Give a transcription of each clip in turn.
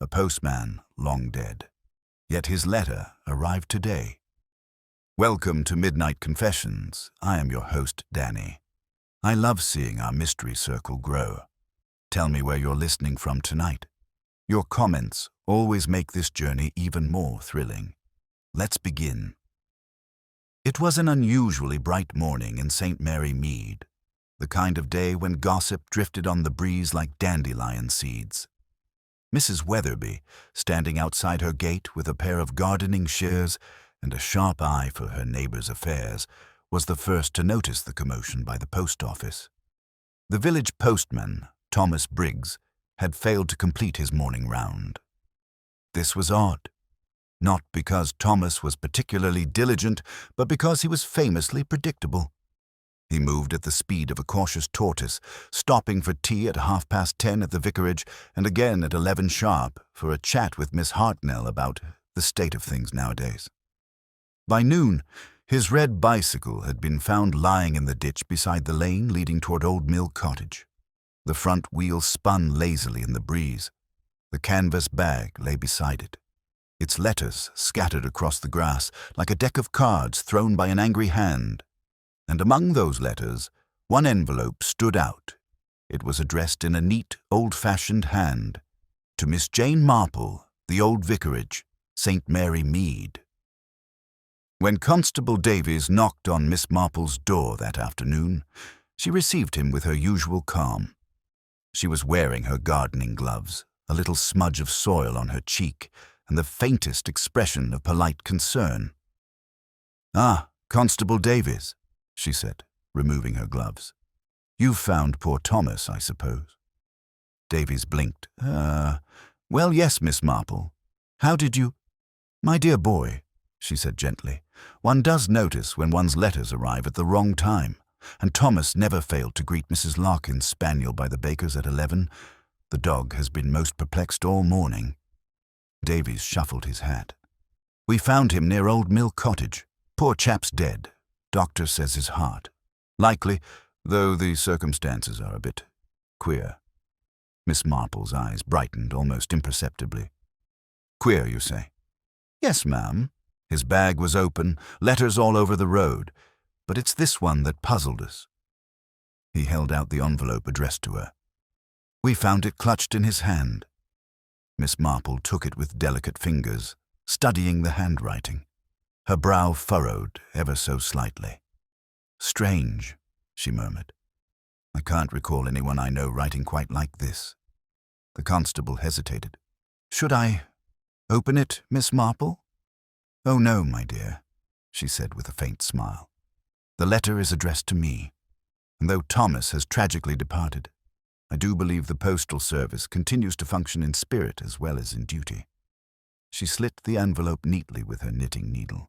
a postman long dead. Yet his letter arrived today. Welcome to Midnight Confessions. I am your host, Danny. I love seeing our mystery circle grow. Tell me where you're listening from tonight. Your comments always make this journey even more thrilling. Let's begin. It was an unusually bright morning in St. Mary Mead, the kind of day when gossip drifted on the breeze like dandelion seeds. Mrs. Weatherby, standing outside her gate with a pair of gardening shears and a sharp eye for her neighbors' affairs, was the first to notice the commotion by the post office. The village postman, Thomas Briggs, had failed to complete his morning round. This was odd, not because Thomas was particularly diligent, but because he was famously predictable. He moved at the speed of a cautious tortoise, stopping for tea at 10:30 at the vicarage and again at 11 sharp for a chat with Miss Hartnell about the state of things nowadays. By noon, his red bicycle had been found lying in the ditch beside the lane leading toward Old Mill Cottage. The front wheel spun lazily in the breeze. The canvas bag lay beside it, its letters scattered across the grass like a deck of cards thrown by an angry hand. And among those letters, one envelope stood out. It was addressed in a neat, old-fashioned hand, to Miss Jane Marple, the old vicarage, St. Mary Mead. When Constable Davies knocked on Miss Marple's door that afternoon, she received him with her usual calm. She was wearing her gardening gloves, a little smudge of soil on her cheek, and the faintest expression of polite concern. "Ah, Constable Davies," she said, removing her gloves. "You've found poor Thomas, I suppose." Davies blinked. Well, yes, Miss Marple. How did you—" "My dear boy," she said gently, "one does notice when one's letters arrive at the wrong time, and Thomas never failed to greet Mrs. Larkin's spaniel by the baker's at 11. The dog has been most perplexed all morning." Davies shuffled his hat. "We found him near Old Mill Cottage. Poor chap's dead. Doctor says his heart. Likely, though the circumstances are a bit queer." Miss Marple's eyes brightened almost imperceptibly. "Queer, you say?" "Yes, ma'am." His bag was open, letters all over the road, but it's this one that puzzled us. He held out the envelope addressed to her. We found it clutched in his hand. Miss Marple took it with delicate fingers, studying the handwriting. Her brow furrowed ever so slightly. "Strange," she murmured. "I can't recall anyone I know writing quite like this." The constable hesitated. "Should I open it, Miss Marple?" "Oh, no, my dear," she said with a faint smile. "The letter is addressed to me, and though Thomas has tragically departed, I do believe the postal service continues to function in spirit as well as in duty." She slit the envelope neatly with her knitting needle.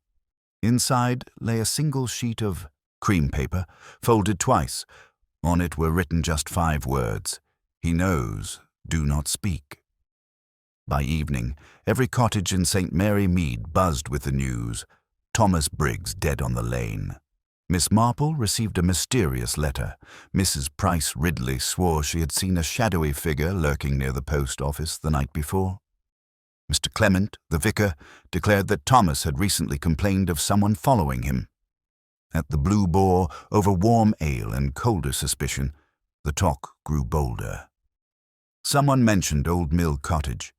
Inside lay a single sheet of cream paper, folded twice. On it were written just 5 words: "He knows, do not speak." By evening, every cottage in St. Mary Mead buzzed with the news: Thomas Briggs dead on the lane. Miss Marple received a mysterious letter. Mrs. Price Ridley swore she had seen a shadowy figure lurking near the post office the night before. Mr. Clement, the vicar, declared that Thomas had recently complained of someone following him. At the Blue Boar, over warm ale and colder suspicion, the talk grew bolder. Someone mentioned Old Mill Cottage,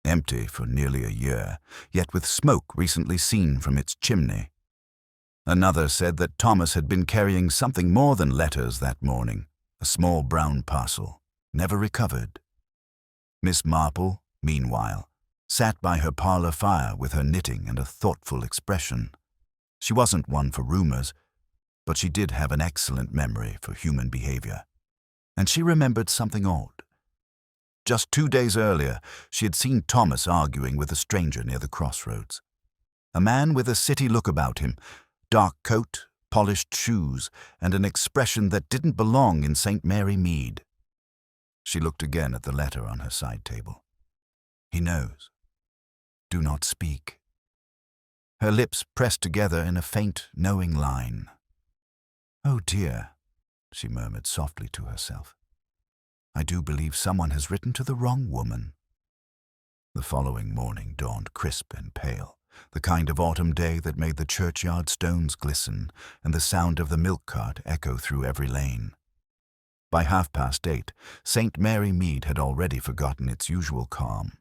empty for nearly a year, yet with smoke recently seen from its chimney. Another said that Thomas had been carrying something more than letters that morning, a small brown parcel, never recovered. Miss Marple, meanwhile, sat by her parlor fire with her knitting and a thoughtful expression. She wasn't one for rumors, but she did have an excellent memory for human behavior, and she remembered something odd. Just 2 days earlier, she had seen Thomas arguing with a stranger near the crossroads. A man with a city look about him, dark coat, polished shoes, and an expression that didn't belong in St. Mary Mead. She looked again at the letter on her side table. "He knows. Do not speak." Her lips pressed together in a faint, knowing line. "Oh dear," she murmured softly to herself. "I do believe someone has written to the wrong woman." The following morning dawned crisp and pale, the kind of autumn day that made the churchyard stones glisten and the sound of the milk cart echo through every lane. By 8:30, St. Mary Mead had already forgotten its usual calm.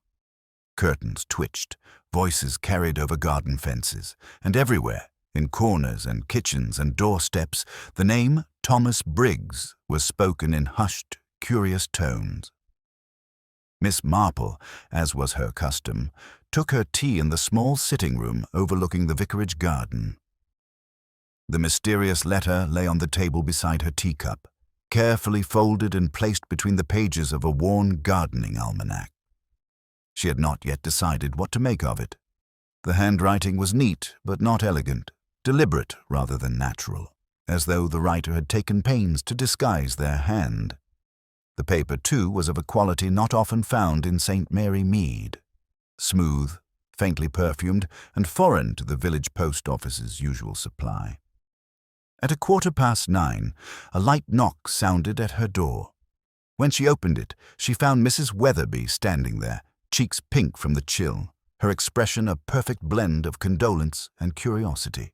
Curtains twitched, voices carried over garden fences, and everywhere, in corners and kitchens and doorsteps, the name Thomas Briggs was spoken in hushed, curious tones. Miss Marple, as was her custom, took her tea in the small sitting room overlooking the vicarage garden. The mysterious letter lay on the table beside her teacup, carefully folded and placed between the pages of a worn gardening almanac. She had not yet decided what to make of it. The handwriting was neat but not elegant, deliberate rather than natural, as though the writer had taken pains to disguise their hand. The paper, too, was of a quality not often found in St. Mary Mead, smooth, faintly perfumed, and foreign to the village post office's usual supply. At 9:15, a light knock sounded at her door. When she opened it, she found Mrs. Weatherby standing there, cheeks pink from the chill, her expression a perfect blend of condolence and curiosity.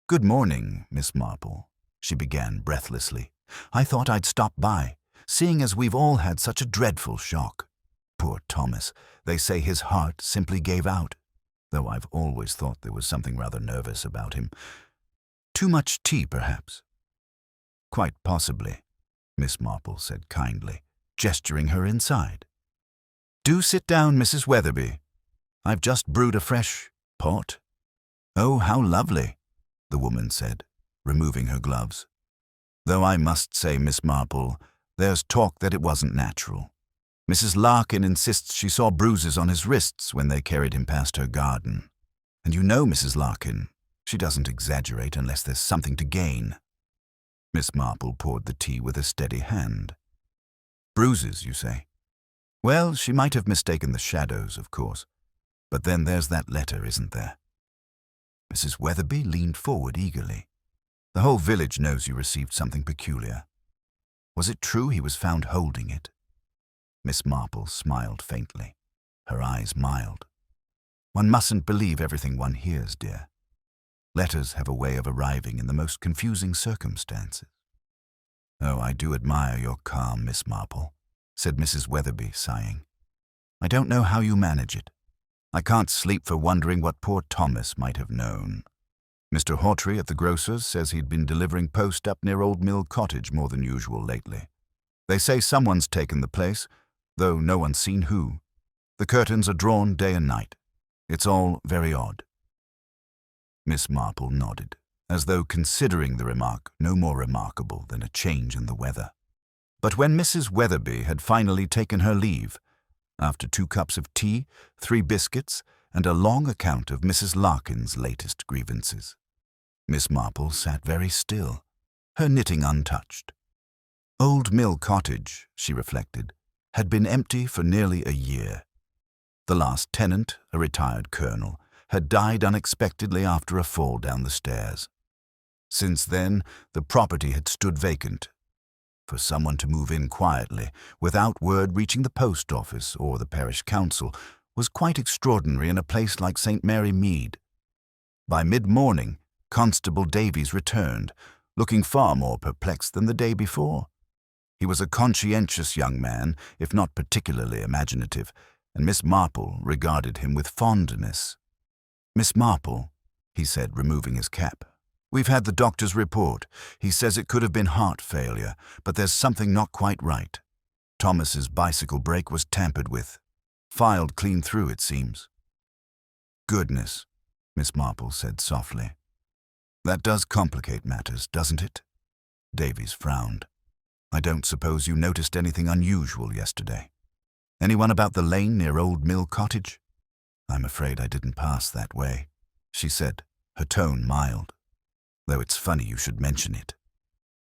"Good morning, Miss Marple," she began breathlessly. "I thought I'd stop by, seeing as we've all had such a dreadful shock. Poor Thomas, they say his heart simply gave out, though I've always thought there was something rather nervous about him. Too much tea, perhaps?" "Quite possibly," Miss Marple said kindly, gesturing her inside. "Do sit down, Mrs. Weatherby. I've just brewed a fresh pot." "Oh, how lovely," the woman said, removing her gloves. "Though I must say, Miss Marple, there's talk that it wasn't natural. Mrs. Larkin insists she saw bruises on his wrists when they carried him past her garden. And you know Mrs. Larkin, she doesn't exaggerate unless there's something to gain." Miss Marple poured the tea with a steady hand. "Bruises, you say? Well, she might have mistaken the shadows, of course. But then there's that letter, isn't there?" Mrs. Weatherby leaned forward eagerly. "The whole village knows you received something peculiar. Was it true he was found holding it?" Miss Marple smiled faintly, her eyes mild. "One mustn't believe everything one hears, dear. Letters have a way of arriving in the most confusing circumstances." "Oh, I do admire your calm, Miss Marple," said Mrs. Weatherby, sighing. "I don't know how you manage it. I can't sleep for wondering what poor Thomas might have known. Mr. Hawtrey at the grocer's says he'd been delivering post up near Old Mill Cottage more than usual lately. They say someone's taken the place, though no one's seen who. The curtains are drawn day and night. It's all very odd." Miss Marple nodded, as though considering the remark no more remarkable than a change in the weather. But when Mrs. Weatherby had finally taken her leave, after 2 cups of tea, 3 biscuits, and a long account of Mrs. Larkin's latest grievances, Miss Marple sat very still, her knitting untouched. Old Mill Cottage, she reflected, had been empty for nearly a year. The last tenant, a retired colonel, had died unexpectedly after a fall down the stairs. Since then, the property had stood vacant. For someone to move in quietly, without word reaching the post office or the parish council, was quite extraordinary in a place like St. Mary Mead. By mid-morning, Constable Davies returned, looking far more perplexed than the day before. He was a conscientious young man, if not particularly imaginative, and Miss Marple regarded him with fondness. "Miss Marple," he said, removing his cap, "we've had the doctor's report. He says it could have been heart failure, but there's something not quite right. Thomas's bicycle brake was tampered with. Filed clean through, it seems." "Goodness," Miss Marple said softly. "That does complicate matters, doesn't it?" Davies frowned. "I don't suppose you noticed anything unusual yesterday. Anyone about the lane near Old Mill Cottage?" "I'm afraid I didn't pass that way," she said, her tone mild. "Though it's funny you should mention it.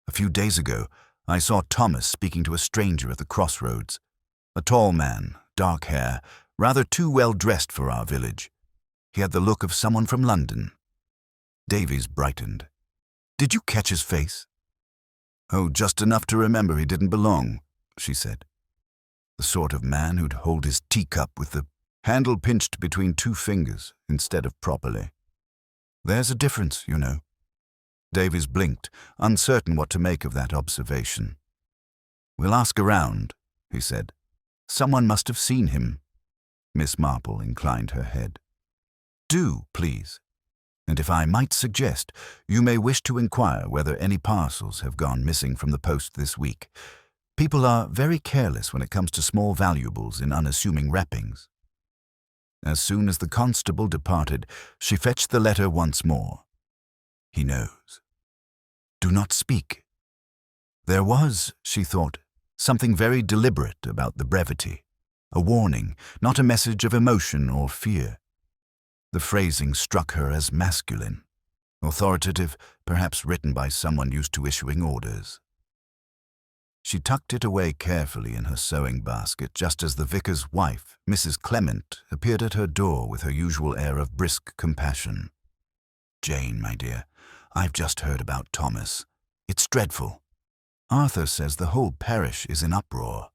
A few days ago, I saw Thomas speaking to a stranger at the crossroads. A tall man, dark hair, rather too well dressed for our village. He had the look of someone from London." Davies brightened. "Did you catch his face?" "Oh, just enough to remember he didn't belong," she said. "The sort of man who'd hold his teacup with the handle pinched between 2 fingers instead of properly. There's a difference, you know. Davies blinked, uncertain what to make of that observation. We'll ask around, he said. Someone must have seen him. Miss Marple inclined her head. Do, please. And if I might suggest, you may wish to inquire whether any parcels have gone missing from the post this week. People are very careless when it comes to small valuables in unassuming wrappings. As soon as the constable departed, she fetched the letter once more. He knows. Do not speak. There was, she thought, something very deliberate about the brevity. A warning, not a message of emotion or fear. The phrasing struck her as masculine, authoritative, perhaps written by someone used to issuing orders. She tucked it away carefully in her sewing basket just as the vicar's wife, Mrs. Clement, appeared at her door with her usual air of brisk compassion. Jane, my dear, I've just heard about Thomas. It's dreadful. Arthur says the whole parish is in uproar.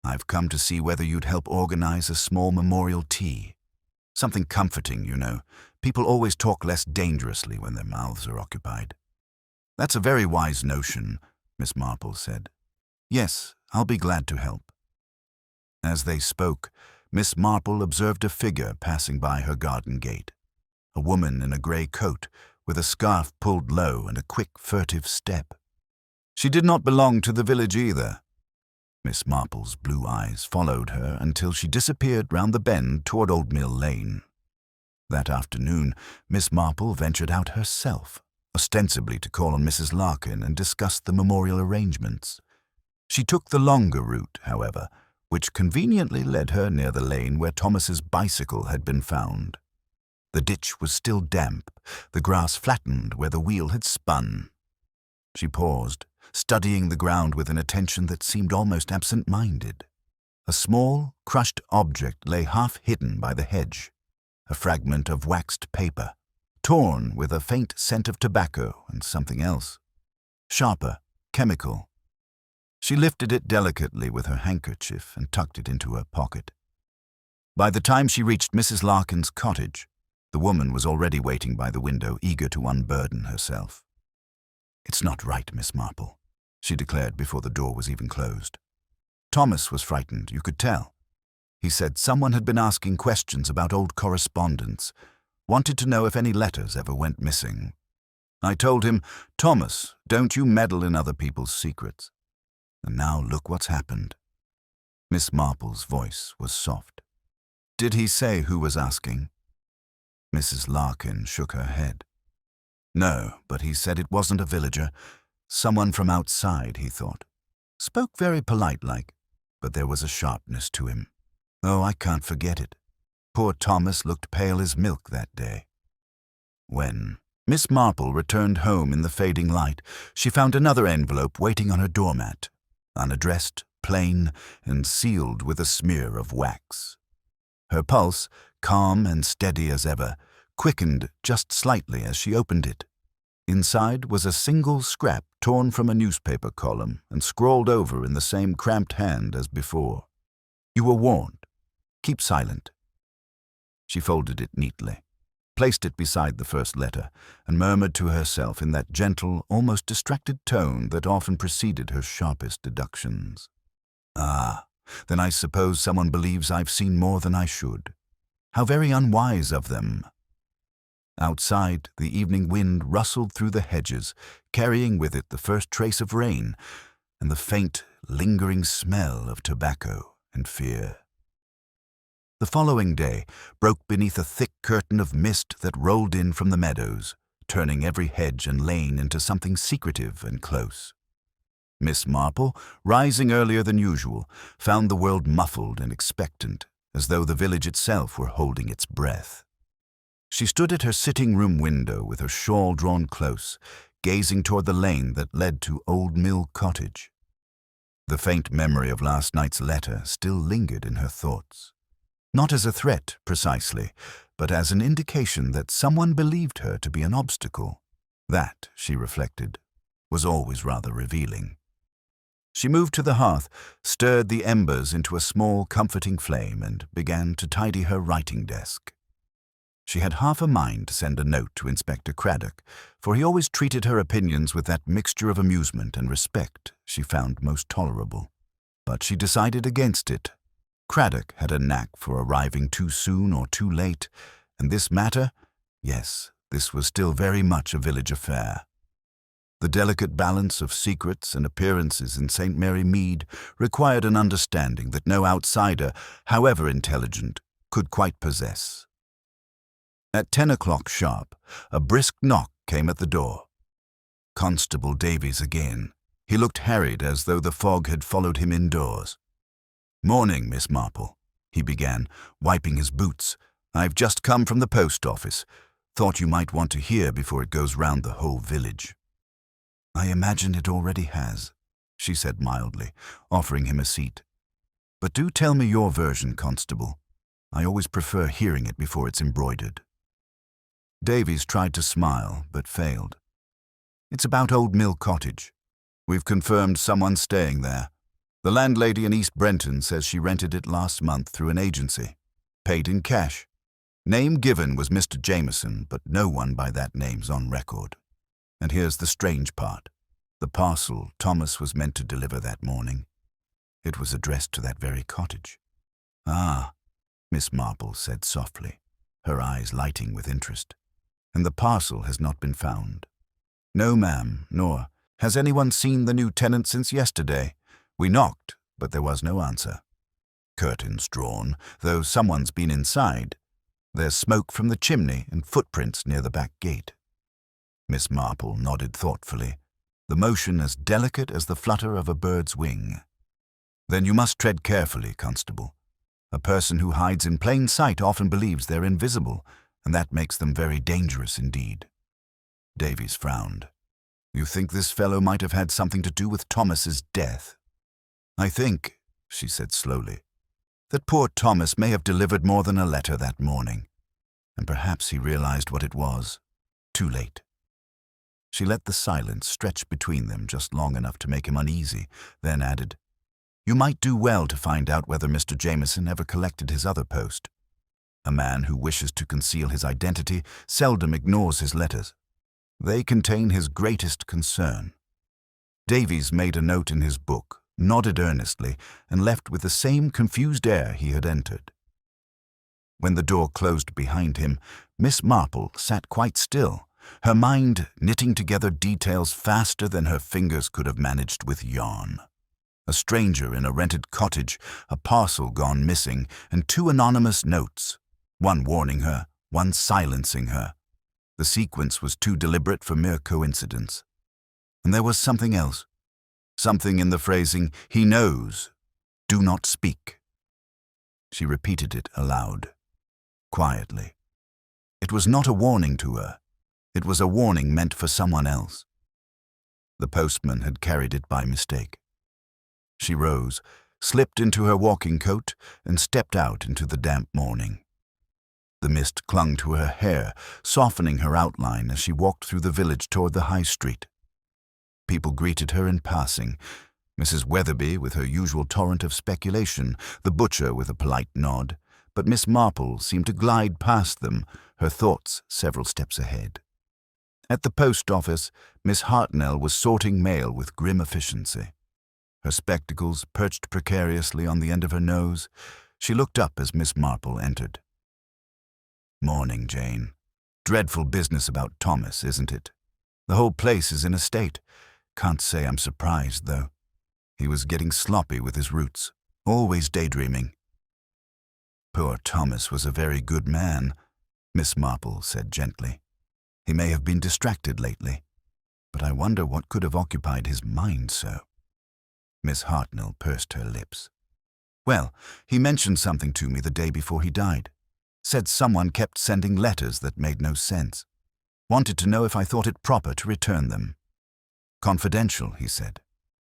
I've come to see whether you'd help organize a small memorial tea. Something comforting, you know. People always talk less dangerously when their mouths are occupied. That's a very wise notion, Miss Marple said. Yes, I'll be glad to help. As they spoke, Miss Marple observed a figure passing by her garden gate. A woman in a grey coat, with a scarf pulled low and a quick, furtive step. She did not belong to the village either. Miss Marple's blue eyes followed her until she disappeared round the bend toward Old Mill Lane. That afternoon, Miss Marple ventured out herself, ostensibly to call on Mrs. Larkin and discuss the memorial arrangements. She took the longer route, however, which conveniently led her near the lane where Thomas's bicycle had been found. The ditch was still damp, the grass flattened where the wheel had spun. She paused, studying the ground with an attention that seemed almost absent-minded. A small, crushed object lay half hidden by the hedge, a fragment of waxed paper, torn with a faint scent of tobacco and something else. Sharper, chemical. She lifted it delicately with her handkerchief and tucked it into her pocket. By the time she reached Mrs. Larkin's cottage, the woman was already waiting by the window, eager to unburden herself. It's not right, Miss Marple, she declared before the door was even closed. Thomas was frightened, you could tell. He said someone had been asking questions about old correspondence, wanted to know if any letters ever went missing. I told him, Thomas, don't you meddle in other people's secrets. And now look what's happened. Miss Marple's voice was soft. Did he say who was asking? Mrs. Larkin shook her head. No, but he said it wasn't a villager. Someone from outside, he thought. Spoke very polite-like, but there was a sharpness to him. Oh, I can't forget it. Poor Thomas looked pale as milk that day. When Miss Marple returned home in the fading light, she found another envelope waiting on her doormat, unaddressed, plain, and sealed with a smear of wax. Her pulse, calm and steady as ever, quickened just slightly as she opened it. Inside was a single scrap torn from a newspaper column and scrawled over in the same cramped hand as before. You were warned. Keep silent. She folded it neatly, placed it beside the first letter, and murmured to herself in that gentle, almost distracted tone that often preceded her sharpest deductions. Ah, then I suppose someone believes I've seen more than I should. How very unwise of them. Outside, the evening wind rustled through the hedges, carrying with it the first trace of rain and the faint, lingering smell of tobacco and fear. The following day broke beneath a thick curtain of mist that rolled in from the meadows, turning every hedge and lane into something secretive and close. Miss Marple, rising earlier than usual, found the world muffled and expectant, as though the village itself were holding its breath. She stood at her sitting-room window with her shawl drawn close, gazing toward the lane that led to Old Mill Cottage. The faint memory of last night's letter still lingered in her thoughts. Not as a threat, precisely, but as an indication that someone believed her to be an obstacle. That, she reflected, was always rather revealing. She moved to the hearth, stirred the embers into a small, comforting flame, and began to tidy her writing desk. She had half a mind to send a note to Inspector Craddock, for he always treated her opinions with that mixture of amusement and respect she found most tolerable. But she decided against it. Craddock had a knack for arriving too soon or too late, and this matter, yes, this was still very much a village affair. The delicate balance of secrets and appearances in St. Mary Mead required an understanding that no outsider, however intelligent, could quite possess. At 10 o'clock sharp, a brisk knock came at the door. Constable Davies again. He looked harried, as though the fog had followed him indoors. "Morning, Miss Marple," he began, wiping his boots. "I've just come from the post office. Thought you might want to hear before it goes round the whole village." "I imagine it already has," she said mildly, offering him a seat. "But do tell me your version, Constable. I always prefer hearing it before it's embroidered." Davies tried to smile, but failed. "It's about Old Mill Cottage. We've confirmed someone's staying there. The landlady in East Brenton says she rented it last month through an agency. Paid in cash. Name given was Mr. Jameson, but no one by that name's on record. And here's the strange part. The parcel Thomas was meant to deliver that morning. It was addressed to that very cottage." "Ah," Miss Marple said softly, her eyes lighting with interest. "And the parcel has not been found?" "No, ma'am, nor has anyone seen the new tenant since yesterday. We knocked, but there was no answer. Curtains drawn, though someone's been inside. There's smoke from the chimney and footprints near the back gate." Miss Marple nodded thoughtfully, the motion as delicate as the flutter of a bird's wing. "Then you must tread carefully, Constable. A person who hides in plain sight often believes they're invisible, and that makes them very dangerous indeed." Davies frowned. "You think this fellow might have had something to do with Thomas's death?" "I think," she said slowly, "that poor Thomas may have delivered more than a letter that morning, and perhaps he realized what it was, too late." She let the silence stretch between them just long enough to make him uneasy, then added, "You might do well to find out whether Mr. Jameson ever collected his other post. A man who wishes to conceal his identity seldom ignores his letters. They contain his greatest concern." Davies made a note in his book, nodded earnestly, and left with the same confused air he had entered. When the door closed behind him, Miss Marple sat quite still, her mind knitting together details faster than her fingers could have managed with yarn. A stranger in a rented cottage, a parcel gone missing, and two anonymous notes, one warning her, one silencing her. The sequence was too deliberate for mere coincidence. And there was something else. Something in the phrasing, "He knows. Do not speak." She repeated it aloud, quietly. It was not a warning to her. It was a warning meant for someone else. The postman had carried it by mistake. She rose, slipped into her walking coat, and stepped out into the damp morning. The mist clung to her hair, softening her outline as she walked through the village toward the high street. People greeted her in passing, Mrs. Weatherby with her usual torrent of speculation, the butcher with a polite nod, but Miss Marple seemed to glide past them, her thoughts several steps ahead. At the post office, Miss Hartnell was sorting mail with grim efficiency. Her spectacles perched precariously on the end of her nose. She looked up as Miss Marple entered. "Morning, Jane. Dreadful business about Thomas, isn't it? The whole place is in a state. Can't say I'm surprised, though. He was getting sloppy with his roots, always daydreaming." "Poor Thomas was a very good man," Miss Marple said gently. "He may have been distracted lately, but I wonder what could have occupied his mind so." Miss Hartnell pursed her lips. "Well, he mentioned something to me the day before he died. Said someone kept sending letters that made no sense. Wanted to know if I thought it proper to return them. Confidential, he said.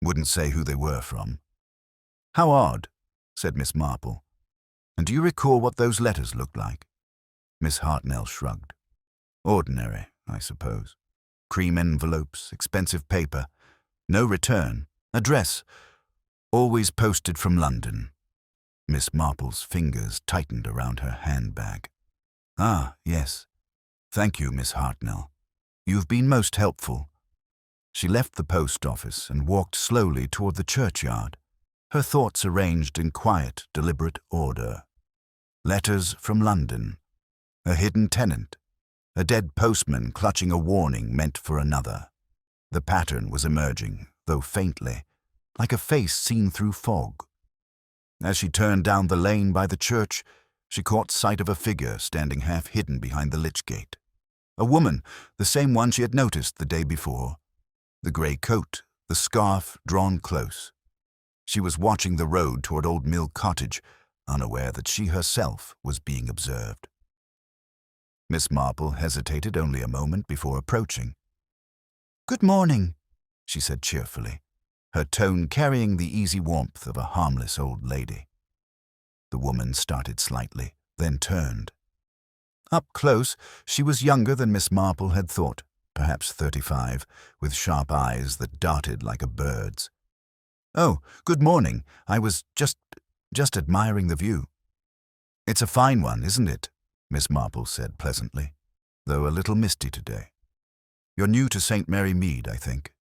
Wouldn't say who they were from." "How odd," said Miss Marple. "And do you recall what those letters looked like?" Miss Hartnell shrugged. "Ordinary, I suppose. Cream envelopes, expensive paper. No return. Address, Always posted from London. Miss Marple's fingers tightened around her handbag. Ah, yes. Thank you, Miss Hartnell. You've been most helpful. She left the post office and walked slowly toward the churchyard, her thoughts arranged in quiet, deliberate order. Letters from London. A hidden tenant. A dead postman clutching a warning meant for another. The pattern was emerging, though faintly, like a face seen through fog. As she turned down the lane by the church, she caught sight of a figure standing half-hidden behind the lich gate. A woman, the same one she had noticed the day before. The grey coat, the scarf drawn close. She was watching the road toward Old Mill Cottage, unaware that she herself was being observed. Miss Marple hesitated only a moment before approaching. "Good morning," she said cheerfully, her tone carrying the easy warmth of a harmless old lady. The woman started slightly, then turned. Up close, she was younger than Miss Marple had thought, perhaps 35, with sharp eyes that darted like a bird's. "Oh, good morning. I was just admiring the view." "It's a fine one, isn't it?" Miss Marple said pleasantly, though a little misty today. "You're new to St. Mary Mead, I think."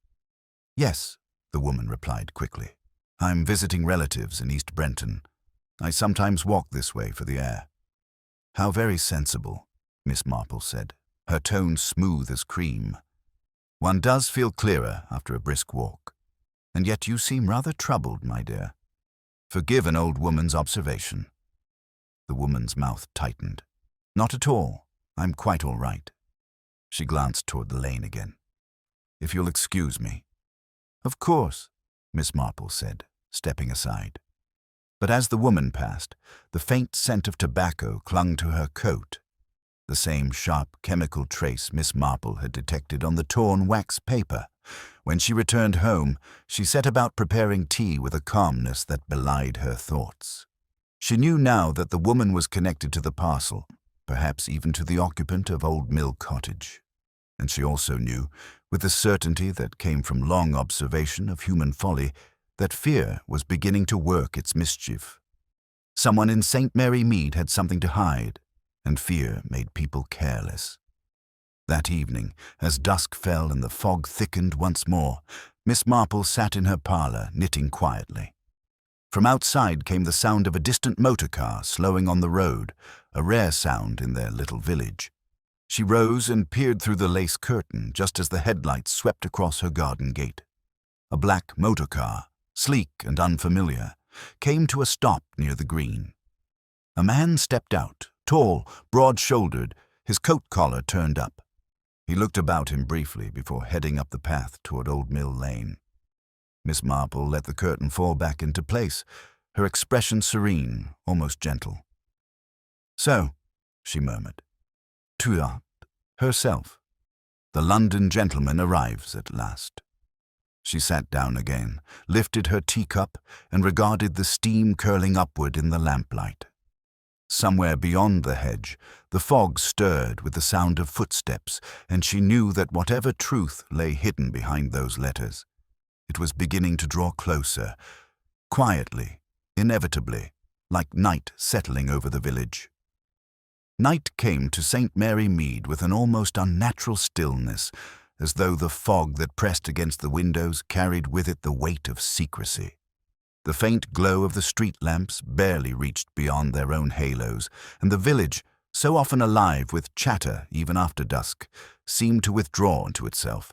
"Yes," the woman replied quickly. "I'm visiting relatives in East Brenton. I sometimes walk this way for the air." "How very sensible," Miss Marple said, her tone smooth as cream. "One does feel clearer after a brisk walk. And yet you seem rather troubled, my dear. Forgive an old woman's observation." The woman's mouth tightened. "Not at all. I'm quite all right." She glanced toward the lane again. "If you'll excuse me." "Of course," Miss Marple said, stepping aside. But as the woman passed, the faint scent of tobacco clung to her coat, the same sharp chemical trace Miss Marple had detected on the torn wax paper. When she returned home, she set about preparing tea with a calmness that belied her thoughts. She knew now that the woman was connected to the parcel, perhaps even to the occupant of Old Mill Cottage. And she also knew, with the certainty that came from long observation of human folly, that fear was beginning to work its mischief. Someone in St. Mary Mead had something to hide, and fear made people careless. That evening, as dusk fell and the fog thickened once more, Miss Marple sat in her parlour, knitting quietly. From outside came the sound of a distant motor car slowing on the road, a rare sound in their little village. She rose and peered through the lace curtain just as the headlights swept across her garden gate. A black motor car, sleek and unfamiliar, came to a stop near the green. A man stepped out, tall, broad-shouldered, his coat collar turned up. He looked about him briefly before heading up the path toward Old Mill Lane. Miss Marple let the curtain fall back into place, her expression serene, almost gentle. "So," she murmured, "tu art herself. The London gentleman arrives at last." She sat down again, lifted her teacup, and regarded the steam curling upward in the lamplight. Somewhere beyond the hedge, the fog stirred with the sound of footsteps, and she knew that whatever truth lay hidden behind those letters, it was beginning to draw closer, quietly, inevitably, like night settling over the village. Night came to St. Mary Mead with an almost unnatural stillness, as though the fog that pressed against the windows carried with it the weight of secrecy. The faint glow of the street lamps barely reached beyond their own halos, and the village, so often alive with chatter even after dusk, seemed to withdraw into itself.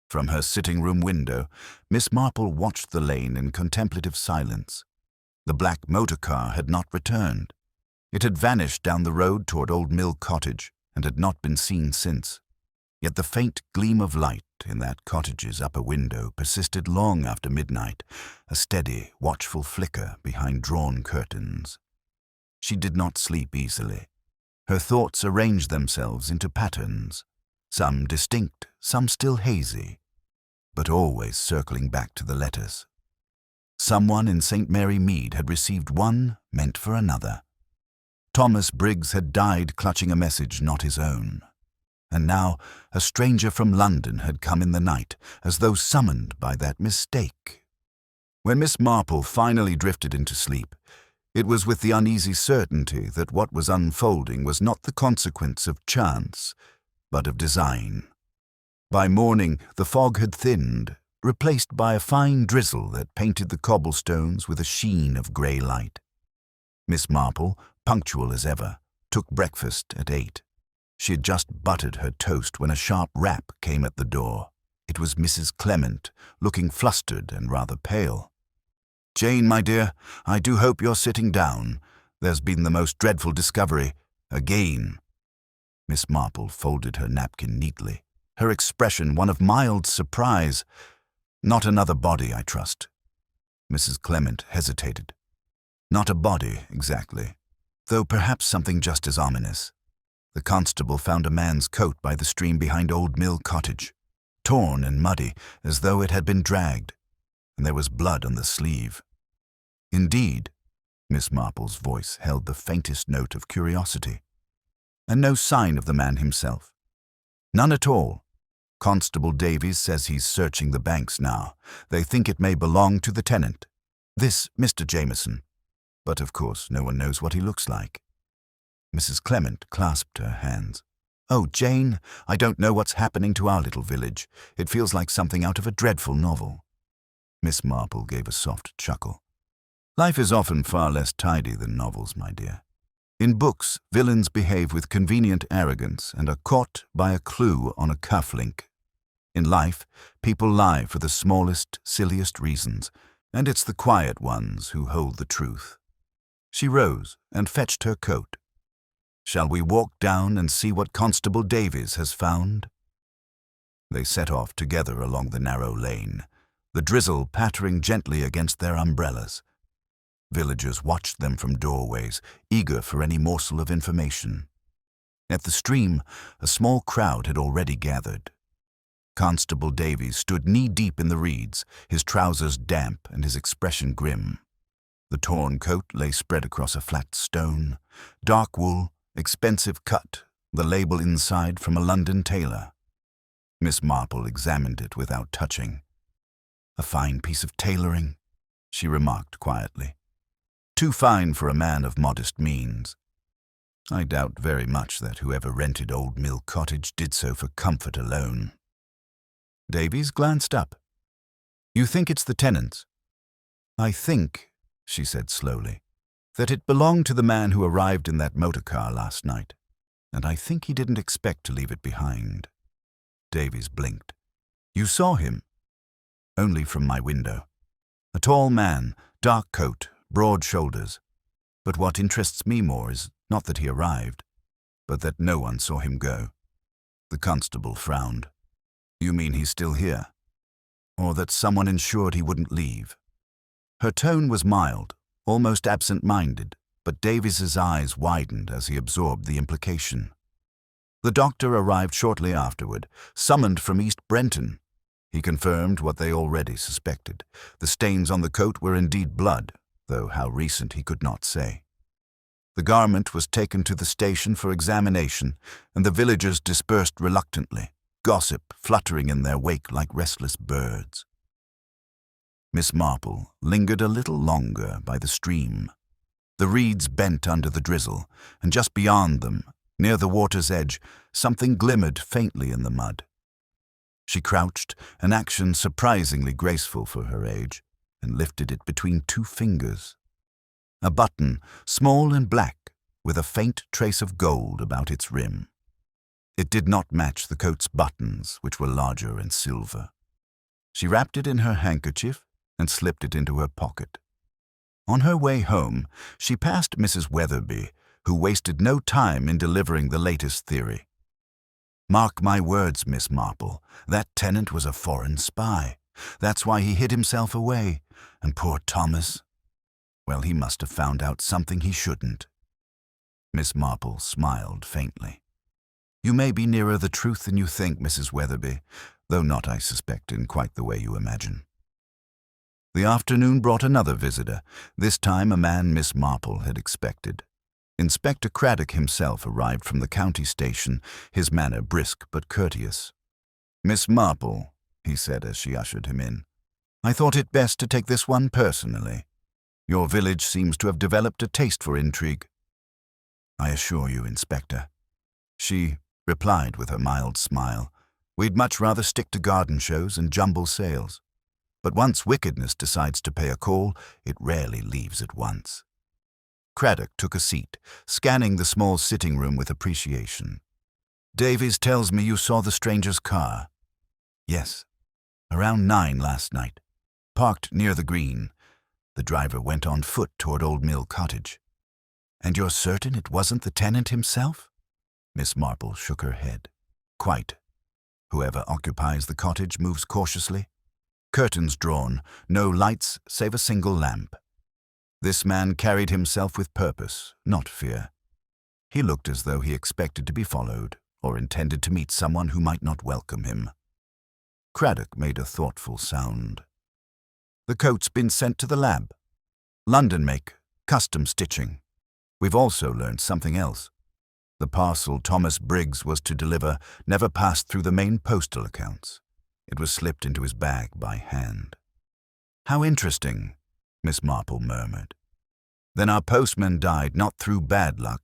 From her sitting-room window, Miss Marple watched the lane in contemplative silence. The black motor car had not returned. It had vanished down the road toward Old Mill Cottage and had not been seen since. Yet the faint gleam of light in that cottage's upper window persisted long after midnight, a steady, watchful flicker behind drawn curtains. She did not sleep easily. Her thoughts arranged themselves into patterns, some distinct, some still hazy, but always circling back to the letters. Someone in St. Mary Mead had received one meant for another. Thomas Briggs had died clutching a message not his own. And now a stranger from London had come in the night, as though summoned by that mistake. When Miss Marple finally drifted into sleep, it was with the uneasy certainty that what was unfolding was not the consequence of chance, but of design. By morning, the fog had thinned, replaced by a fine drizzle that painted the cobblestones with a sheen of grey light. Miss Marple, punctual as ever, took breakfast at 8. She had just buttered her toast when a sharp rap came at the door. It was Mrs. Clement, looking flustered and rather pale. "Jane, my dear, I do hope you're sitting down. There's been the most dreadful discovery. Again." Miss Marple folded her napkin neatly, her expression one of mild surprise. "Not another body, I trust?" Mrs. Clement hesitated. "Not a body, exactly, though perhaps something just as ominous. The constable found a man's coat by the stream behind Old Mill Cottage, torn and muddy, as though it had been dragged, and there was blood on the sleeve." "Indeed?" Miss Marple's voice held the faintest note of curiosity. "And no sign of the man himself?" "None at all. Constable Davies says he's searching the banks now. They think it may belong to the tenant, this Mr. Jameson. But of course no one knows what he looks like." Mrs. Clement clasped her hands. "Oh, Jane, I don't know what's happening to our little village. It feels like something out of a dreadful novel." Miss Marple gave a soft chuckle. "Life is often far less tidy than novels, my dear. In books, villains behave with convenient arrogance and are caught by a clue on a cuff-link. In life, people lie for the smallest, silliest reasons, and it's the quiet ones who hold the truth." She rose and fetched her coat. "Shall we walk down and see what Constable Davies has found?" They set off together along the narrow lane, the drizzle pattering gently against their umbrellas. Villagers watched them from doorways, eager for any morsel of information. At the stream, a small crowd had already gathered. Constable Davies stood knee-deep in the reeds, his trousers damp and his expression grim. The torn coat lay spread across a flat stone, dark wool, expensive cut, the label inside from a London tailor. Miss Marple examined it without touching. "A fine piece of tailoring," she remarked quietly. "Too fine for a man of modest means. I doubt very much that whoever rented Old Mill Cottage did so for comfort alone." Davies glanced up. "You think it's the tenant's?" "I think," she said slowly, "that it belonged to the man who arrived in that motor car last night, and I think he didn't expect to leave it behind." Davies blinked. "You saw him?" "Only from my window. A tall man, dark coat, broad shoulders. But what interests me more is not that he arrived, but that no one saw him go." The constable frowned. "You mean he's still here? Or that someone ensured he wouldn't leave?" Her tone was mild, almost absent-minded, but Davies's eyes widened as he absorbed the implication. "The doctor arrived shortly afterward, summoned from East Brenton. He confirmed what they already suspected. The stains on the coat were indeed blood, though how recent he could not say. The garment was taken to the station for examination, and the villagers dispersed reluctantly, gossip fluttering in their wake like restless birds." Miss Marple lingered a little longer by the stream. The reeds bent under the drizzle, and just beyond them, near the water's edge, something glimmered faintly in the mud. She crouched, an action surprisingly graceful for her age, and lifted it between 2 fingers. A button, small and black, with a faint trace of gold about its rim. It did not match the coat's buttons, which were larger and silver. She wrapped it in her handkerchief and slipped it into her pocket. On her way home, she passed Mrs. Weatherby, who wasted no time in delivering the latest theory. "Mark my words, Miss Marple, that tenant was a foreign spy. That's why he hid himself away. And poor Thomas, well, he must have found out something he shouldn't." Miss Marple smiled faintly. "You may be nearer the truth than you think, Mrs. Weatherby, though not, I suspect, in quite the way you imagine." The afternoon brought another visitor, this time a man Miss Marple had expected. Inspector Craddock himself arrived from the county station, his manner brisk but courteous. "Miss Marple," he said as she ushered him in. I thought it best to take this one personally. Your village seems to have developed a taste for intrigue." "I assure you, Inspector," she replied with her mild smile, "we'd much rather stick to garden shows and jumble sales. But once wickedness decides to pay a call, it rarely leaves at once." Craddock took a seat, scanning the small sitting room with appreciation. "Davies tells me you saw the stranger's car." "Yes, around 9 last night. Parked near the green. The driver went on foot toward Old Mill Cottage." "And you're certain it wasn't the tenant himself?" Miss Marple shook her head. "Quite. Whoever occupies the cottage moves cautiously. Curtains drawn, no lights save a single lamp. This man carried himself with purpose, not fear. He looked as though he expected to be followed, or intended to meet someone who might not welcome him." Craddock made a thoughtful sound. "The coat's been sent to the lab. London make, custom stitching. We've also learned something else. The parcel Thomas Briggs was to deliver never passed through the main postal accounts. It was slipped into his bag by hand." "How interesting," Miss Marple murmured. "Then our postman died not through bad luck,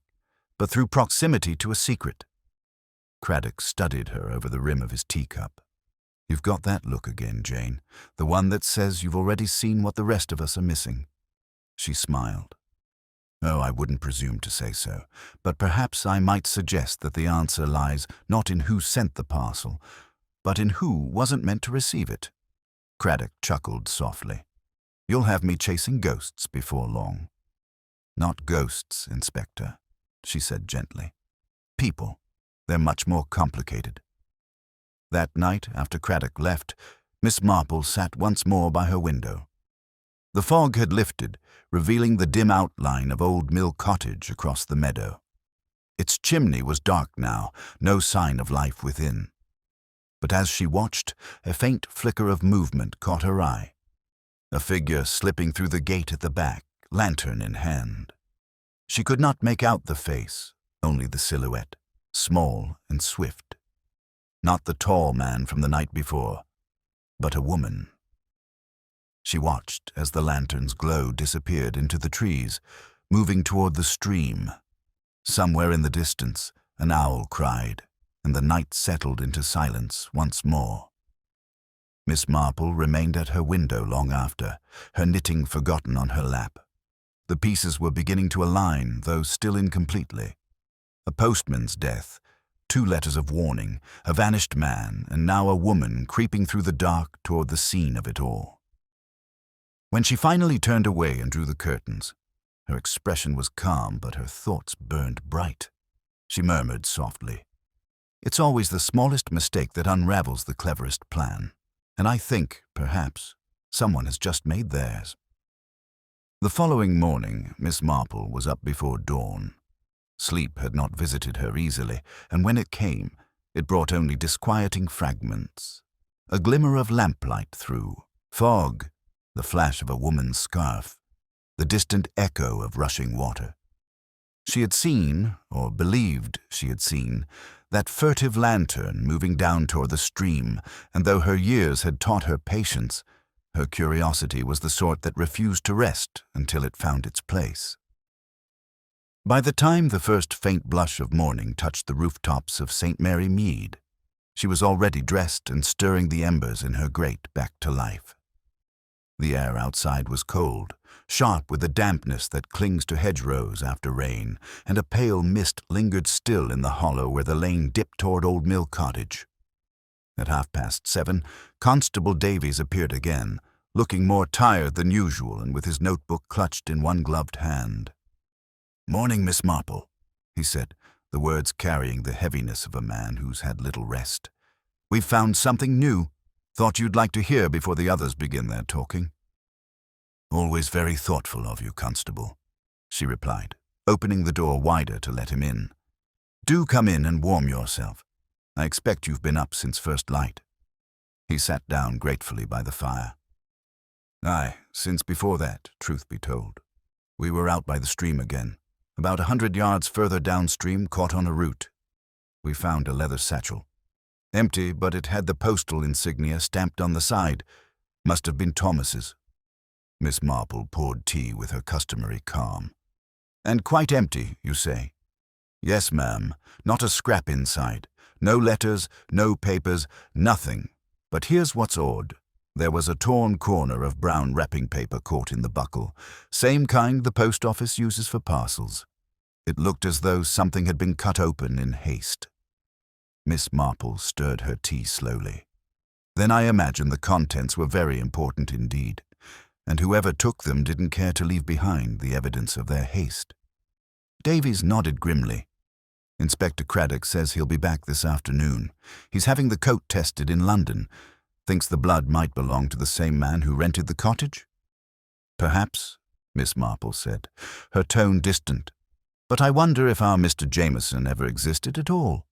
but through proximity to a secret." Craddock studied her over the rim of his teacup. "You've got that look again, Jane, the one that says you've already seen what the rest of us are missing." She smiled. "Oh, I wouldn't presume to say so, but perhaps I might suggest that the answer lies not in who sent the parcel, but in who wasn't meant to receive it." Craddock chuckled softly. "You'll have me chasing ghosts before long." "Not ghosts, Inspector," she said gently. "People. They're much more complicated." That night, after Craddock left, Miss Marple sat once more by her window. The fog had lifted, revealing the dim outline of Old Mill Cottage across the meadow. Its chimney was dark now, no sign of life within. But as she watched, a faint flicker of movement caught her eye. A figure slipping through the gate at the back, lantern in hand. She could not make out the face, only the silhouette, small and swift. Not the tall man from the night before, but a woman. She watched as the lantern's glow disappeared into the trees, moving toward the stream. Somewhere in the distance, an owl cried, and the night settled into silence once more. Miss Marple remained at her window long after, her knitting forgotten on her lap. The pieces were beginning to align, though still incompletely. A postman's death, 2 letters of warning, a vanished man, and now a woman creeping through the dark toward the scene of it all. When she finally turned away and drew the curtains, her expression was calm, but her thoughts burned bright. She murmured softly, "It's always the smallest mistake that unravels the cleverest plan, and I think, perhaps, someone has just made theirs." The following morning, Miss Marple was up before dawn. Sleep had not visited her easily, and when it came, it brought only disquieting fragments. A glimmer of lamplight through, fog, the flash of a woman's scarf, the distant echo of rushing water. She had seen, or believed she had seen, that furtive lantern moving down toward the stream, and though her years had taught her patience, her curiosity was the sort that refused to rest until it found its place. By the time the first faint blush of morning touched the rooftops of St. Mary Mead, she was already dressed and stirring the embers in her grate back to life. The air outside was cold, sharp with the dampness that clings to hedgerows after rain, and a pale mist lingered still in the hollow where the lane dipped toward Old Mill Cottage. At 7:30, Constable Davies appeared again, looking more tired than usual and with his notebook clutched in one gloved hand. "Morning, Miss Marple," he said, the words carrying the heaviness of a man who's had little rest. "We've found something new. Thought you'd like to hear before the others begin their talking." "Always very thoughtful of you, Constable," she replied, opening the door wider to let him in. "Do come in and warm yourself. I expect you've been up since first light." He sat down gratefully by the fire. "Aye, since before that, truth be told. We were out by the stream again, about 100 yards further downstream, caught on a root. We found a leather satchel. Empty, but it had the postal insignia stamped on the side. Must have been Thomas's. Miss Marple poured tea with her customary calm. And quite empty, you say? Yes, ma'am. Not a scrap inside. No letters, no papers, nothing. But here's what's odd. There was a torn corner of brown wrapping paper caught in the buckle, same kind the post office uses for parcels. It looked as though something had been cut open in haste. Miss Marple stirred her tea slowly. Then I imagine the contents were very important indeed, and whoever took them didn't care to leave behind the evidence of their haste. Davies nodded grimly. Inspector Craddock says he'll be back this afternoon. He's having the coat tested in London. Thinks the blood might belong to the same man who rented the cottage? Perhaps, Miss Marple said, her tone distant. But I wonder if our Mr. Jameson ever existed at all.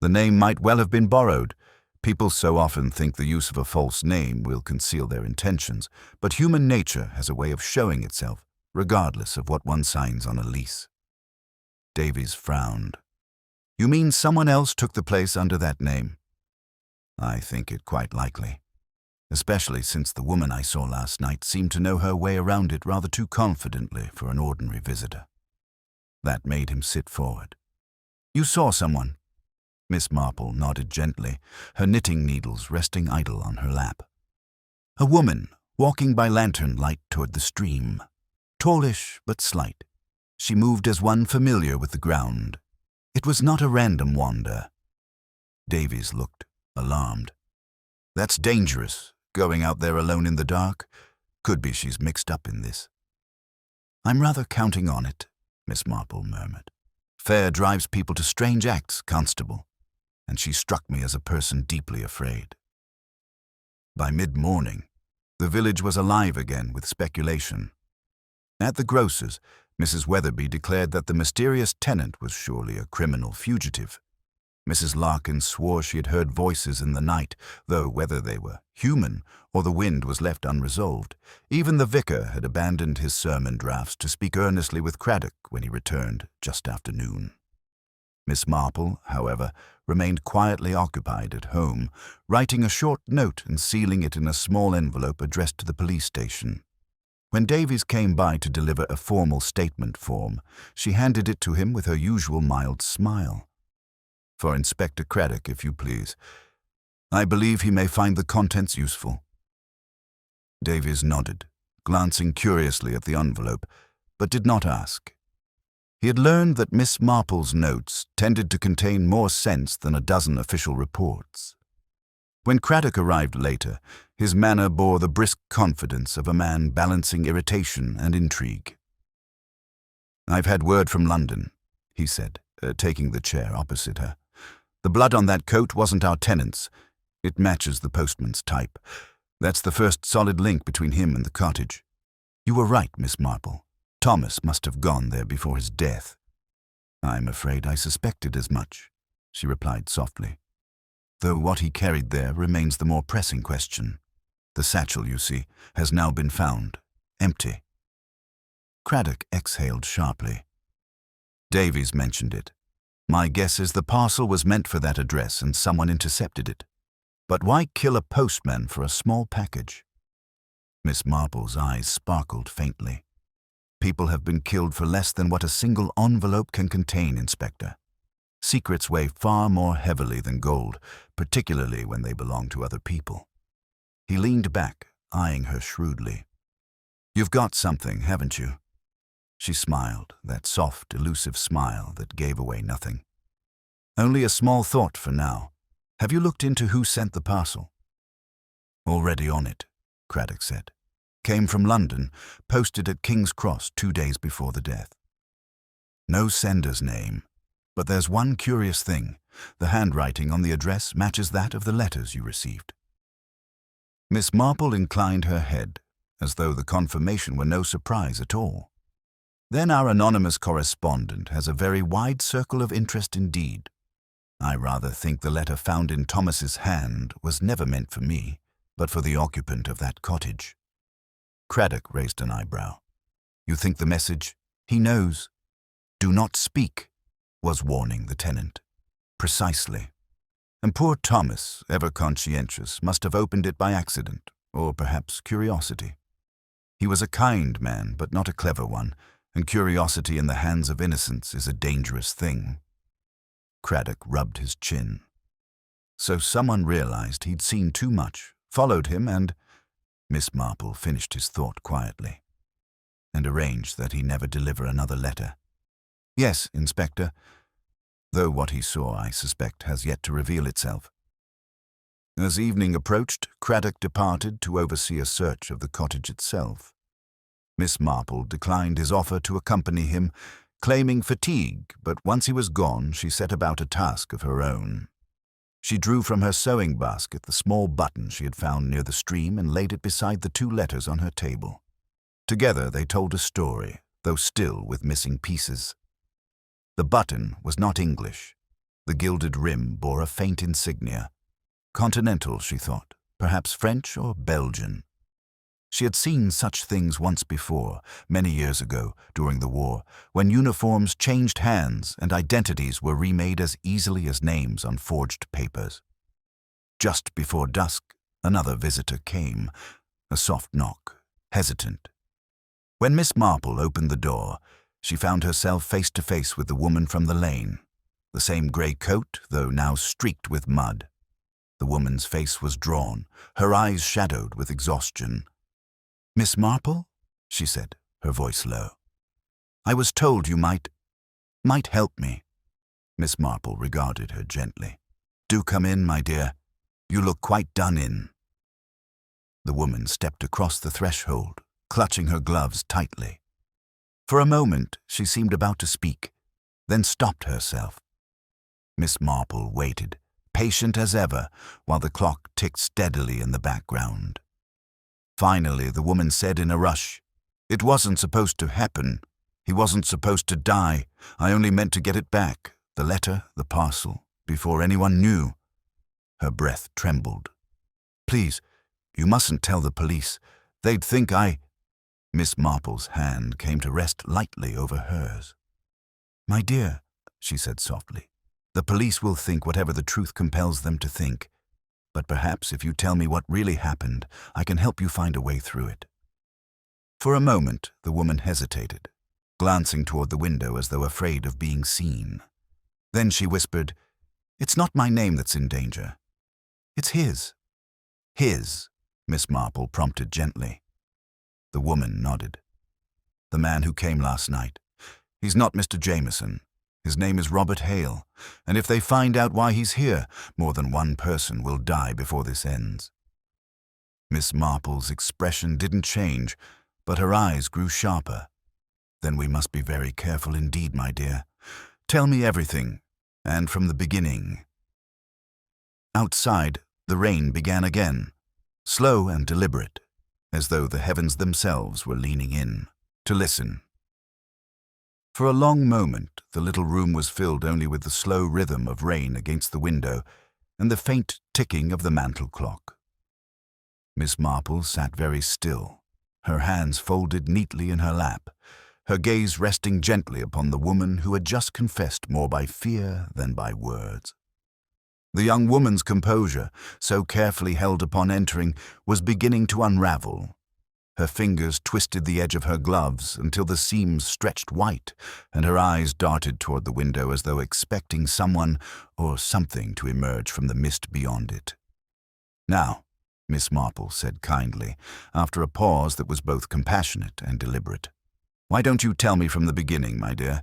The name might well have been borrowed. People so often think the use of a false name will conceal their intentions, but human nature has a way of showing itself, regardless of what one signs on a lease. Davies frowned. You mean someone else took the place under that name? I think it quite likely, especially since the woman I saw last night seemed to know her way around it rather too confidently for an ordinary visitor. That made him sit forward. You saw someone? Miss Marple nodded gently, her knitting needles resting idle on her lap. A woman, walking by lantern light toward the stream. Tallish but slight. She moved as one familiar with the ground. It was not a random wander. Davies looked alarmed. That's dangerous, going out there alone in the dark. Could be she's mixed up in this. I'm rather counting on it, Miss Marple murmured. Fear drives people to strange acts, Constable, and she struck me as a person deeply afraid. By mid-morning, the village was alive again with speculation. At the grocer's, Mrs. Weatherby declared that the mysterious tenant was surely a criminal fugitive. Mrs. Larkin swore she had heard voices in the night, though whether they were human or the wind was left unresolved. Even the vicar had abandoned his sermon drafts to speak earnestly with Craddock when he returned just after noon. Miss Marple, however, remained quietly occupied at home, writing a short note and sealing it in a small envelope addressed to the police station. When Davies came by to deliver a formal statement form, she handed it to him with her usual mild smile. For Inspector Craddock, if you please. I believe he may find the contents useful. Davies nodded, glancing curiously at the envelope, but did not ask. He had learned that Miss Marple's notes tended to contain more sense than a dozen official reports. When Craddock arrived later, his manner bore the brisk confidence of a man balancing irritation and intrigue. I've had word from London, he said, taking the chair opposite her. The blood on that coat wasn't our tenant's. It matches the postman's type. That's the first solid link between him and the cottage. You were right, Miss Marple. Thomas must have gone there before his death. I'm afraid I suspected as much, she replied softly. Though what he carried there remains the more pressing question. The satchel, you see, has now been found, empty. Craddock exhaled sharply. Davies mentioned it. My guess is the parcel was meant for that address and someone intercepted it. But why kill a postman for a small package? Miss Marple's eyes sparkled faintly. People have been killed for less than what a single envelope can contain, Inspector. Secrets weigh far more heavily than gold, particularly when they belong to other people. He leaned back, eyeing her shrewdly. You've got something, haven't you? She smiled, that soft, elusive smile that gave away nothing. Only a small thought for now. Have you looked into who sent the parcel? Already on it, Craddock said. Came from London, posted at King's Cross 2 days before the death. No sender's name, but there's one curious thing. The handwriting on the address matches that of the letters you received. Miss Marple inclined her head, as though the confirmation were no surprise at all. Then our anonymous correspondent has a very wide circle of interest indeed. I rather think the letter found in Thomas's hand was never meant for me, but for the occupant of that cottage. Craddock raised an eyebrow. You think the message? He knows. Do not speak, was warning the tenant. Precisely. And poor Thomas, ever conscientious, must have opened it by accident, or perhaps curiosity. He was a kind man, but not a clever one, and curiosity in the hands of innocence is a dangerous thing. Craddock rubbed his chin. So someone realized he'd seen too much, followed him, and— Miss Marple finished his thought quietly, and arranged that he never deliver another letter. Yes, Inspector, though what he saw, I suspect, has yet to reveal itself. As evening approached, Craddock departed to oversee a search of the cottage itself. Miss Marple declined his offer to accompany him, claiming fatigue, but once he was gone, she set about a task of her own. She drew from her sewing basket the small button she had found near the stream and laid it beside the 2 letters on her table. Together they told a story, though still with missing pieces. The button was not English. The gilded rim bore a faint insignia. Continental, she thought, perhaps French or Belgian. She had seen such things once before, many years ago, during the war, when uniforms changed hands and identities were remade as easily as names on forged papers. Just before dusk, another visitor came, a soft knock, hesitant. When Miss Marple opened the door, she found herself face to face with the woman from the lane, the same grey coat, though now streaked with mud. The woman's face was drawn, her eyes shadowed with exhaustion. "Miss Marple?" she said, her voice low. "I was told you might help me." Miss Marple regarded her gently. "Do come in, my dear. You look quite done in." The woman stepped across the threshold, clutching her gloves tightly. For a moment she seemed about to speak, then stopped herself. Miss Marple waited, patient as ever, while the clock ticked steadily in the background. Finally, the woman said in a rush, "It wasn't supposed to happen. He wasn't supposed to die. I only meant to get it back, the letter, the parcel, before anyone knew." Her breath trembled. "Please, you mustn't tell the police. They'd think I—" Miss Marple's hand came to rest lightly over hers. "My dear," she said softly, "the police will think whatever the truth compels them to think. But perhaps if you tell me what really happened, I can help you find a way through it." For a moment, the woman hesitated, glancing toward the window as though afraid of being seen. Then she whispered, "It's not my name that's in danger. It's his." "His," Miss Marple prompted gently. The woman nodded. "The man who came last night. He's not Mr. Jameson. His name is Robert Hale, and if they find out why he's here, more than one person will die before this ends." Miss Marple's expression didn't change, but her eyes grew sharper. "Then we must be very careful indeed, my dear. Tell me everything, and from the beginning." Outside, the rain began again, slow and deliberate, as though the heavens themselves were leaning in to listen. For a long moment, the little room was filled only with the slow rhythm of rain against the window and the faint ticking of the mantel clock. Miss Marple sat very still, her hands folded neatly in her lap, her gaze resting gently upon the woman who had just confessed more by fear than by words. The young woman's composure, so carefully held upon entering, was beginning to unravel. Her fingers twisted the edge of her gloves until the seams stretched white, and her eyes darted toward the window as though expecting someone or something to emerge from the mist beyond it. "Now," Miss Marple said kindly, after a pause that was both compassionate and deliberate, "why don't you tell me from the beginning, my dear?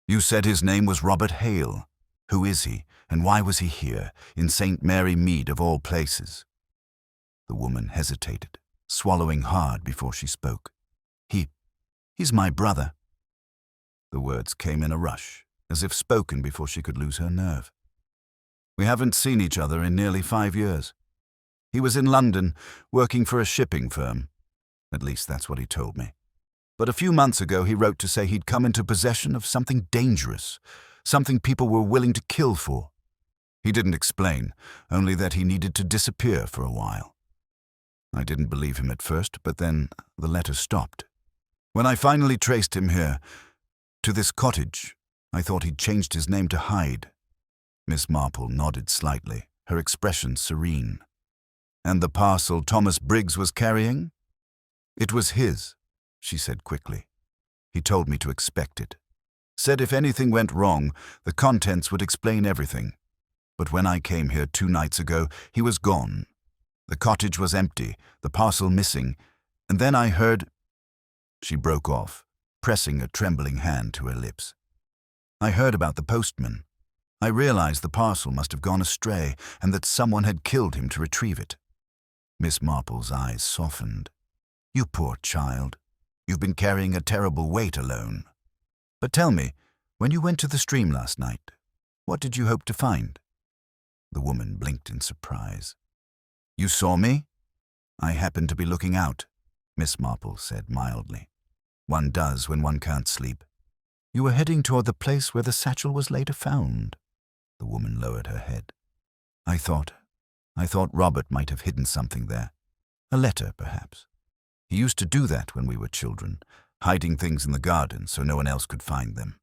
You said his name was Robert Hale. Who is he, and why was he here, in St. Mary Mead of all places?" The woman hesitated, swallowing hard before she spoke. He's my brother." The words came in a rush, as if spoken before she could lose her nerve. "We haven't seen each other in nearly 5 years. He was in London, working for a shipping firm. At least that's what he told me. But a few months ago he wrote to say he'd come into possession of something dangerous, something people were willing to kill for. He didn't explain, only that he needed to disappear for a while. I didn't believe him at first, but then the letter stopped. When I finally traced him here, to this cottage, I thought he'd changed his name to Hyde." Miss Marple nodded slightly, her expression serene. And the parcel Thomas Briggs was carrying? It was his, she said quickly. He told me to expect it. Said if anything went wrong, the contents would explain everything. But when I came here 2 nights ago, he was gone. The cottage was empty, the parcel missing, and then I heard... She broke off, pressing a trembling hand to her lips. I heard about the postman. I realized the parcel must have gone astray and that someone had killed him to retrieve it. Miss Marple's eyes softened. You poor child. You've been carrying a terrible weight alone. But tell me, when you went to the stream last night, what did you hope to find? The woman blinked in surprise. You saw me? I happened to be looking out, Miss Marple said mildly. One does when one can't sleep. You were heading toward the place where the satchel was later found. The woman lowered her head. I thought Robert might have hidden something there. A letter, perhaps. He used to do that when we were children, hiding things in the garden so no one else could find them.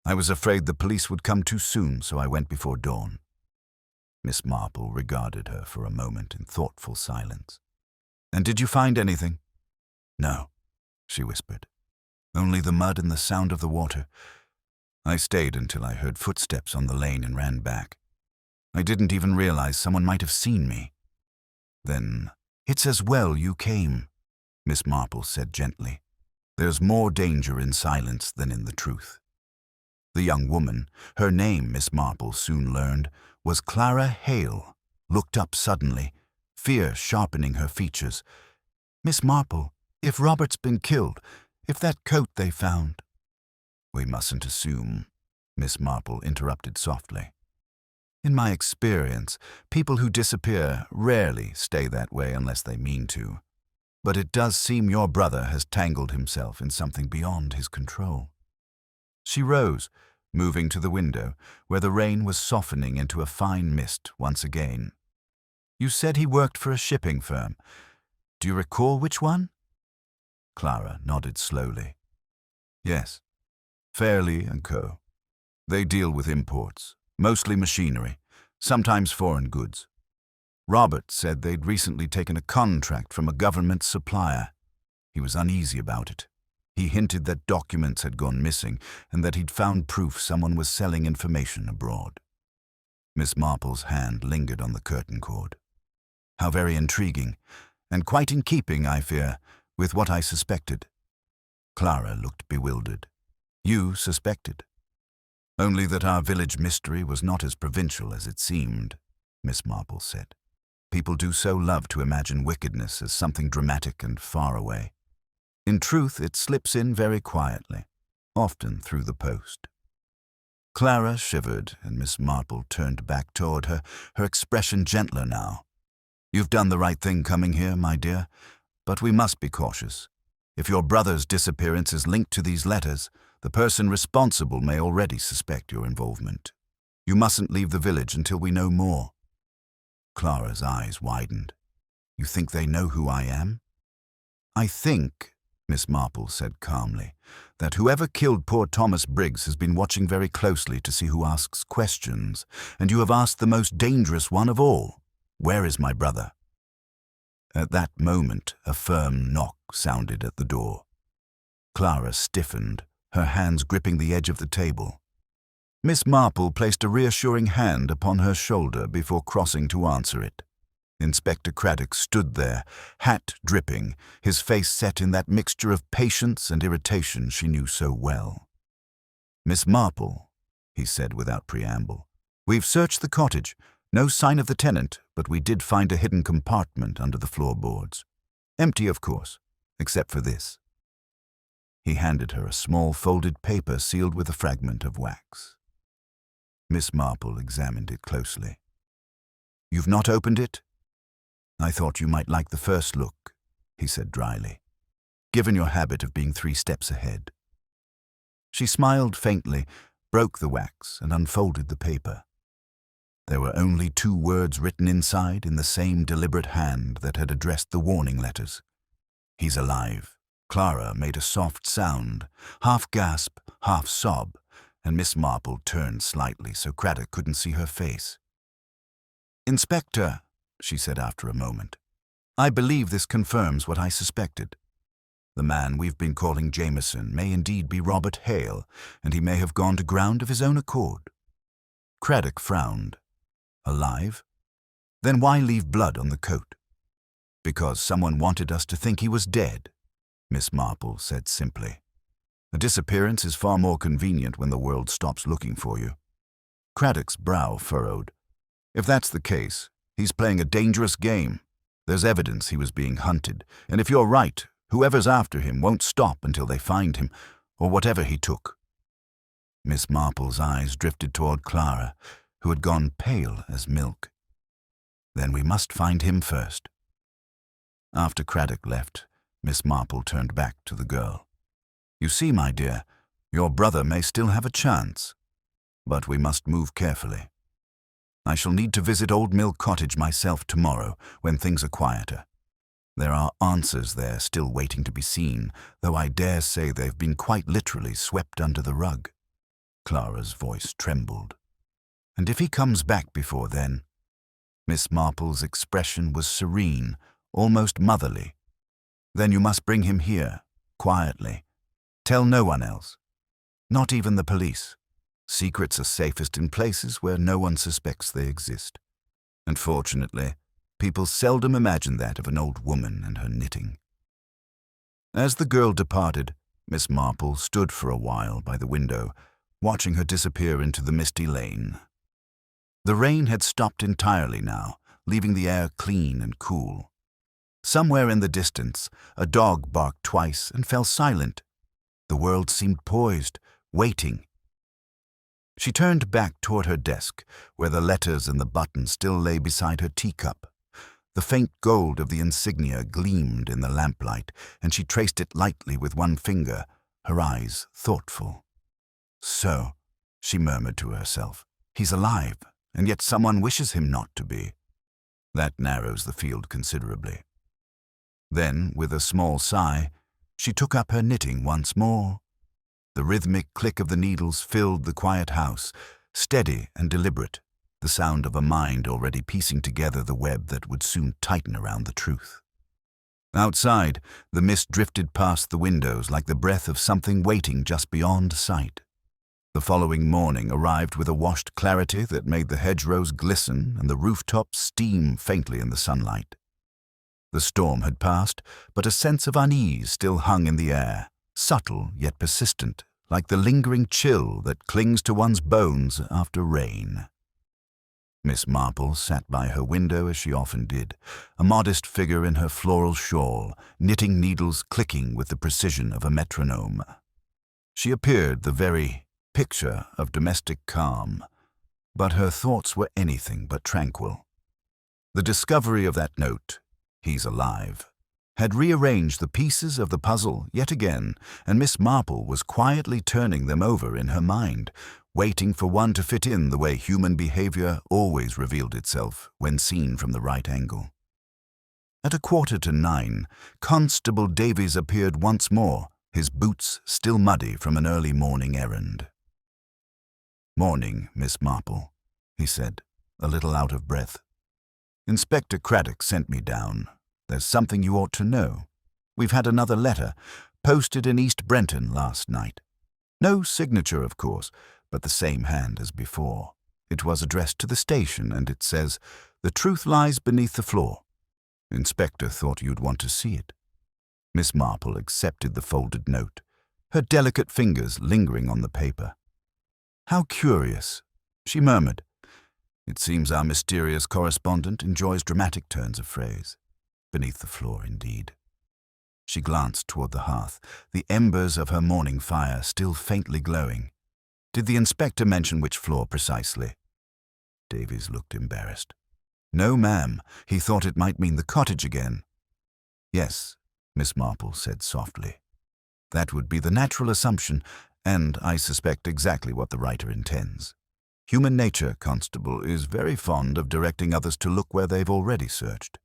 I was afraid the police would come too soon, so I went before dawn. Miss Marple regarded her for a moment in thoughtful silence. And did you find anything? No, she whispered. Only the mud and the sound of the water. I stayed until I heard footsteps on the lane and ran back. I didn't even realize someone might have seen me. Then, it's as well you came, Miss Marple said gently. There's more danger in silence than in the truth. The young woman, her name Miss Marple soon learned, was Clara Hale, looked up suddenly, fear sharpening her features. Miss Marple, if Robert's been killed, if that coat they found... We mustn't assume, Miss Marple interrupted softly. In my experience, people who disappear rarely stay that way unless they mean to. But it does seem your brother has tangled himself in something beyond his control. She rose, moving to the window, where the rain was softening into a fine mist once again. You said he worked for a shipping firm. Do you recall which one? Clara nodded slowly. Yes, Fairley & Co. They deal with imports, mostly machinery, sometimes foreign goods. Robert said they'd recently taken a contract from a government supplier. He was uneasy about it. He hinted that documents had gone missing and that he'd found proof someone was selling information abroad. Miss Marple's hand lingered on the curtain cord. How very intriguing, and quite in keeping, I fear, with what I suspected. Clara looked bewildered. You suspected? Only that our village mystery was not as provincial as it seemed, Miss Marple said. People do so love to imagine wickedness as something dramatic and far away. In truth, it slips in very quietly, often through the post. Clara shivered, and Miss Marple turned back toward her, her expression gentler now. You've done the right thing coming here, my dear, but we must be cautious. If your brother's disappearance is linked to these letters, the person responsible may already suspect your involvement. You mustn't leave the village until we know more. Clara's eyes widened. You think they know who I am? I think, Miss Marple said calmly, that whoever killed poor Thomas Briggs has been watching very closely to see who asks questions, and you have asked the most dangerous one of all. Where is my brother? At that moment, a firm knock sounded at the door. Clara stiffened, her hands gripping the edge of the table. Miss Marple placed a reassuring hand upon her shoulder before crossing to answer it. Inspector Craddock stood there, hat dripping, his face set in that mixture of patience and irritation she knew so well. Miss Marple, he said without preamble, we've searched the cottage. No sign of the tenant, but we did find a hidden compartment under the floorboards. Empty, of course, except for this. He handed her a small folded paper sealed with a fragment of wax. Miss Marple examined it closely. You've not opened it? I thought you might like the first look, he said dryly, given your habit of being 3 steps ahead. She smiled faintly, broke the wax, and unfolded the paper. There were only 2 words written inside in the same deliberate hand that had addressed the warning letters. He's alive. Clara made a soft sound, half gasp, half sob, and Miss Marple turned slightly so Craddock couldn't see her face. Inspector, she said after a moment. "I believe this confirms what I suspected. The man we've been calling Jameson may indeed be Robert Hale, and he may have gone to ground of his own accord." Craddock frowned. "Alive? Then why leave blood on the coat?" "Because someone wanted us to think he was dead," Miss Marple said simply. "A disappearance is far more convenient when the world stops looking for you." Craddock's brow furrowed. "If that's the case, he's playing a dangerous game. There's evidence he was being hunted, and if you're right, whoever's after him won't stop until they find him, or whatever he took." Miss Marple's eyes drifted toward Clara, who had gone pale as milk. "Then we must find him first." After Craddock left, Miss Marple turned back to the girl. "You see, my dear, your brother may still have a chance, but we must move carefully. I shall need to visit Old Mill Cottage myself tomorrow when things are quieter. There are answers there still waiting to be seen, though I dare say they've been quite literally swept under the rug." Clara's voice trembled. "And if he comes back before then?" Miss Marple's expression was serene, almost motherly. "Then you must bring him here, quietly. Tell no one else. Not even the police. Secrets are safest in places where no one suspects they exist. And fortunately, people seldom imagine that of an old woman and her knitting." As the girl departed, Miss Marple stood for a while by the window, watching her disappear into the misty lane. The rain had stopped entirely now, leaving the air clean and cool. Somewhere in the distance, a dog barked twice and fell silent. The world seemed poised, waiting. She turned back toward her desk, where the letters and the buttons still lay beside her teacup. The faint gold of the insignia gleamed in the lamplight, and she traced it lightly with one finger, her eyes thoughtful. "So," she murmured to herself, "he's alive, and yet someone wishes him not to be. That narrows the field considerably." Then, with a small sigh, she took up her knitting once more. The rhythmic click of the needles filled the quiet house, steady and deliberate, the sound of a mind already piecing together the web that would soon tighten around the truth. Outside, the mist drifted past the windows like the breath of something waiting just beyond sight. The following morning arrived with a washed clarity that made the hedgerows glisten and the rooftops steam faintly in the sunlight. The storm had passed, but a sense of unease still hung in the air, subtle yet persistent, like the lingering chill that clings to one's bones after rain. Miss Marple sat by her window as she often did, a modest figure in her floral shawl, knitting needles clicking with the precision of a metronome. She appeared the very picture of domestic calm, but her thoughts were anything but tranquil. The discovery of that note, "He's alive," had rearranged the pieces of the puzzle yet again, and Miss Marple was quietly turning them over in her mind, waiting for one to fit in the way human behavior always revealed itself when seen from the right angle. At 9:15, Constable Davies appeared once more, his boots still muddy from an early morning errand. "Morning, Miss Marple," he said, a little out of breath. "Inspector Craddock sent me down. There's something you ought to know. We've had another letter, posted in East Brenton last night. No signature, of course, but the same hand as before. It was addressed to the station, and it says, 'The truth lies beneath the floor.' Inspector thought you'd want to see it." Miss Marple accepted the folded note, her delicate fingers lingering on the paper. "How curious," she murmured. "It seems our mysterious correspondent enjoys dramatic turns of phrase. Beneath the floor, indeed." She glanced toward the hearth, the embers of her morning fire still faintly glowing. "Did the inspector mention which floor precisely?" Davies looked embarrassed. "No, ma'am. He thought it might mean the cottage again." "Yes," Miss Marple said softly. "That would be the natural assumption, and I suspect exactly what the writer intends. Human nature, Constable, is very fond of directing others to look where they've already searched.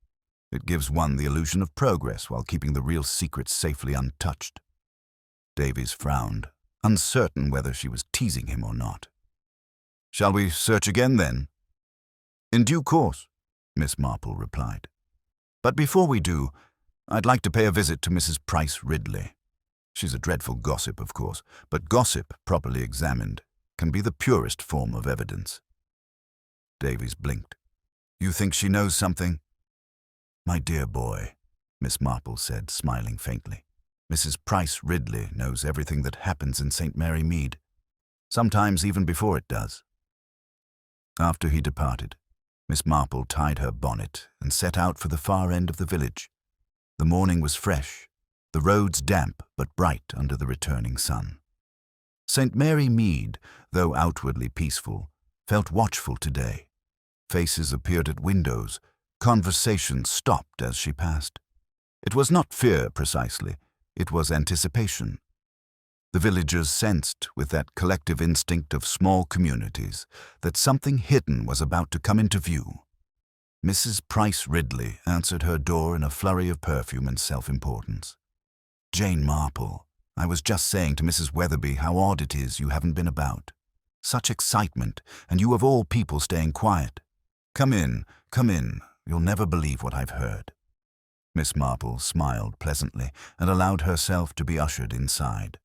It gives one the illusion of progress while keeping the real secrets safely untouched." Davies frowned, uncertain whether she was teasing him or not. "Shall we search again, then?" "In due course. Miss Marple replied. "But before we do, I'd like to pay a visit to Mrs. Price Ridley. She's a dreadful gossip, of course, but gossip, properly examined, can be the purest form of evidence." Davies blinked. "You think she knows something?" "My dear boy," Miss Marple said, smiling faintly, "Mrs. Price Ridley knows everything that happens in St. Mary Mead, sometimes even before it does." After he departed, Miss Marple tied her bonnet and set out for the far end of the village. The morning was fresh, the roads damp but bright under the returning sun. St. Mary Mead, though outwardly peaceful, felt watchful today. Faces appeared at windows, conversation stopped as she passed. It was not fear, precisely, it was anticipation. The villagers sensed, with that collective instinct of small communities, that something hidden was about to come into view. Mrs. Price Ridley answered her door in a flurry of perfume and self-importance. "Jane Marple, I was just saying to Mrs. Weatherby how odd it is you haven't been about. Such excitement, and you of all people staying quiet. Come in, you'll never believe what I've heard." Miss Marple smiled pleasantly and allowed herself to be ushered inside.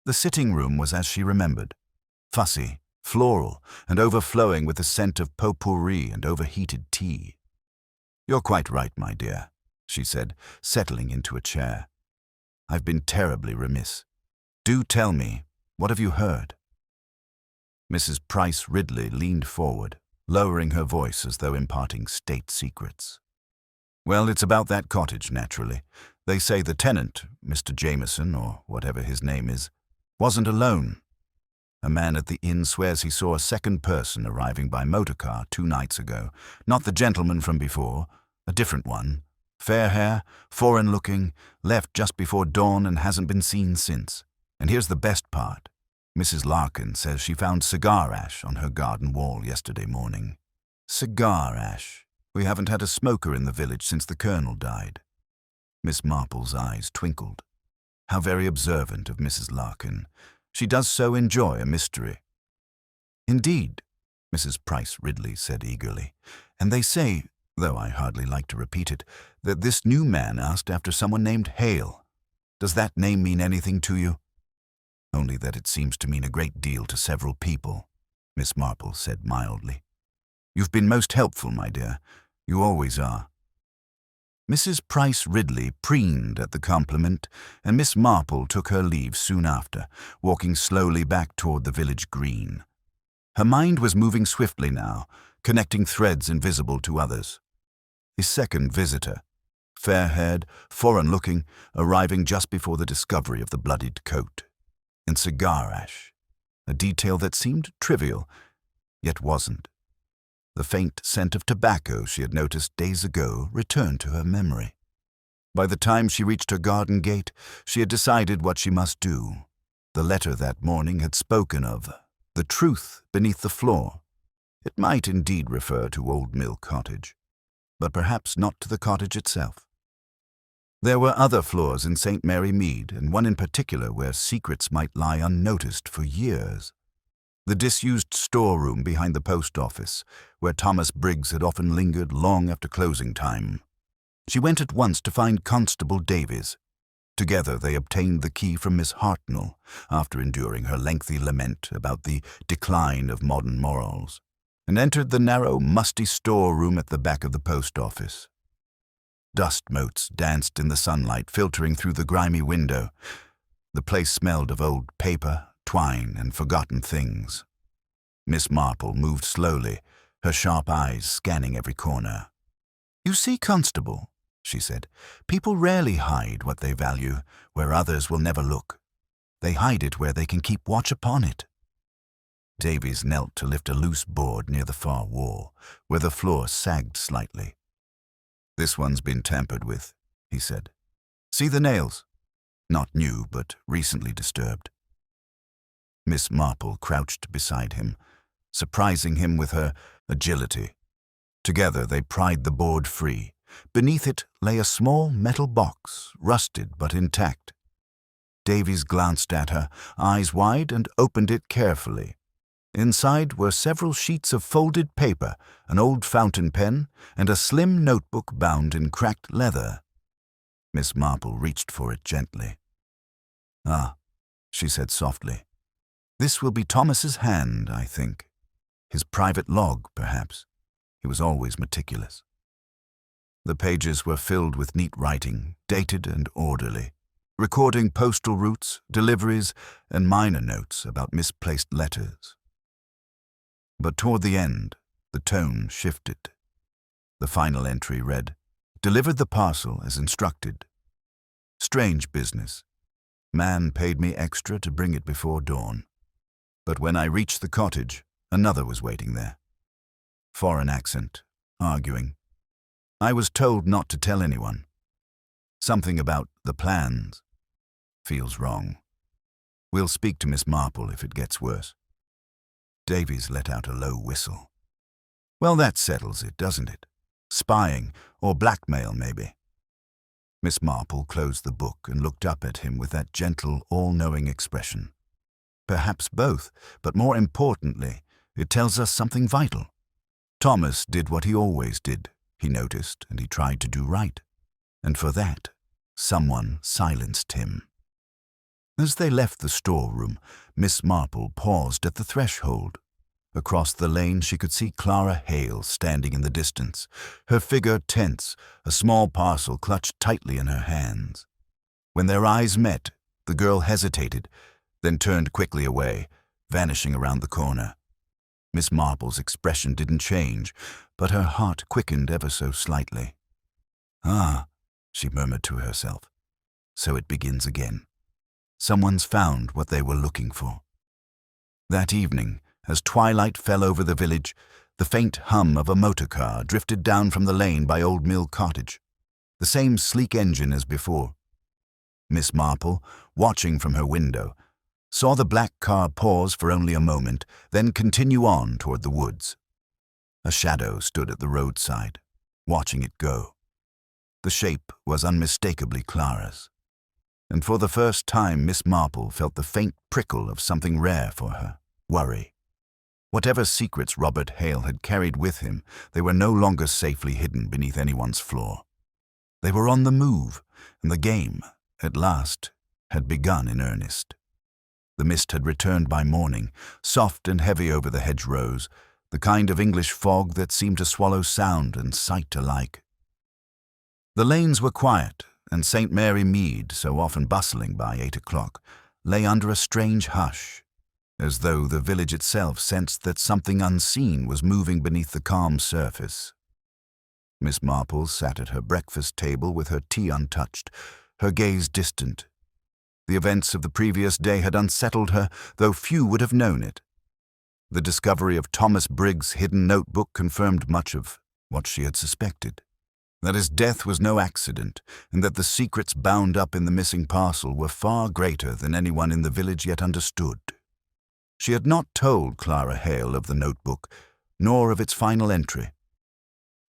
The sitting room was as she remembered, fussy, floral, and overflowing with the scent of potpourri and overheated tea. "You're quite right, my dear," she said, settling into a chair. "I've been terribly remiss. Do tell me, what have you heard?" Mrs. Price Ridley leaned forward, lowering her voice as though imparting state secrets. "Well, it's about that cottage, naturally. They say the tenant, Mr. Jameson, or whatever his name is, wasn't alone. A man at the inn swears he saw a second person arriving by motorcar 2 nights ago. Not the gentleman from before, a different one. Fair hair, foreign-looking, left just before dawn and hasn't been seen since. And here's the best part. Mrs. Larkin says she found cigar ash on her garden wall yesterday morning. Cigar ash. We haven't had a smoker in the village since the colonel died." Miss Marple's eyes twinkled. How very observant of Mrs. Larkin. She does so enjoy a mystery. "Indeed," Mrs. Price Ridley said eagerly, "and they say, though I hardly like to repeat it, that this new man asked after someone named Hale. Does that name mean anything to you?" "Only that it seems to mean a great deal to several people," Miss Marple said mildly. "You've been most helpful, my dear. You always are." Mrs. Price Ridley preened at the compliment, and Miss Marple took her leave soon after, walking slowly back toward the village green. Her mind was moving swiftly now, connecting threads invisible to others. His second visitor, fair-haired, foreign-looking, arriving just before the discovery of the bloodied coat. And cigar ash, a detail that seemed trivial, yet wasn't. The faint scent of tobacco she had noticed days ago returned to her memory. By the time she reached her garden gate, she had decided what she must do. The letter that morning had spoken of the truth beneath the floor. It might indeed refer to Old Mill Cottage, but perhaps not to the cottage itself. There were other floors in St. Mary Mead, and one in particular where secrets might lie unnoticed for years. The disused storeroom behind the post office, where Thomas Briggs had often lingered long after closing time. She went at once to find Constable Davies. Together they obtained the key from Miss Hartnell, after enduring her lengthy lament about the decline of modern morals, and entered the narrow, musty storeroom at the back of the post office. Dust motes danced in the sunlight filtering through the grimy window. The place smelled of old paper, twine, and forgotten things. Miss Marple moved slowly, her sharp eyes scanning every corner. "You see, Constable," she said, "people rarely hide what they value where others will never look. They hide it where they can keep watch upon it." Davies knelt to lift a loose board near the far wall, where the floor sagged slightly. "This one's been tampered with," he said. "See the nails? Not new, but recently disturbed." Miss Marple crouched beside him, surprising him with her agility. Together they pried the board free. Beneath it lay a small metal box, rusted but intact. Davies glanced at her, eyes wide, and opened it carefully. Inside were several sheets of folded paper, an old fountain pen, and a slim notebook bound in cracked leather. Miss Marple reached for it gently. "Ah," she said softly. "This will be Thomas's hand, I think. His private log, perhaps. He was always meticulous." The pages were filled with neat writing, dated and orderly, recording postal routes, deliveries, and minor notes about misplaced letters. But toward the end, the tone shifted. The final entry read, "Delivered the parcel as instructed. Strange business. Man paid me extra to bring it before dawn. But when I reached the cottage, another was waiting there. Foreign accent, arguing. I was told not to tell anyone. Something about the plans. Feels wrong. We'll speak to Miss Marple if it gets worse." Davies let out a low whistle. "Well, that settles it, doesn't it? Spying, or blackmail, maybe." Miss Marple closed the book and looked up at him with that gentle, all-knowing expression. "Perhaps both, but more importantly, it tells us something vital. Thomas did what he always did, he noticed, and he tried to do right. And for that, someone silenced him." As they left the storeroom, Miss Marple paused at the threshold. Across the lane she could see Clara Hale standing in the distance, her figure tense, a small parcel clutched tightly in her hands. When their eyes met, the girl hesitated, then turned quickly away, vanishing around the corner. Miss Marple's expression didn't change, but her heart quickened ever so slightly. "Ah," she murmured to herself, "so it begins again. Someone's found what they were looking for." That evening, as twilight fell over the village, the faint hum of a motor car drifted down from the lane by Old Mill Cottage, the same sleek engine as before. Miss Marple, watching from her window, saw the black car pause for only a moment, then continue on toward the woods. A shadow stood at the roadside, watching it go. The shape was unmistakably Clara's, and for the first time Miss Marple felt the faint prickle of something rare for her, worry. Whatever secrets Robert Hale had carried with him, they were no longer safely hidden beneath anyone's floor. They were on the move, and the game, at last, had begun in earnest. The mist had returned by morning, soft and heavy over the hedgerows, the kind of English fog that seemed to swallow sound and sight alike. The lanes were quiet, and St. Mary Mead, so often bustling by 8 o'clock, lay under a strange hush, as though the village itself sensed that something unseen was moving beneath the calm surface. Miss Marple sat at her breakfast table with her tea untouched, her gaze distant. The events of the previous day had unsettled her, though few would have known it. The discovery of Thomas Briggs' hidden notebook confirmed much of what she had suspected, that his death was no accident, and that the secrets bound up in the missing parcel were far greater than anyone in the village yet understood. She had not told Clara Hale of the notebook, nor of its final entry.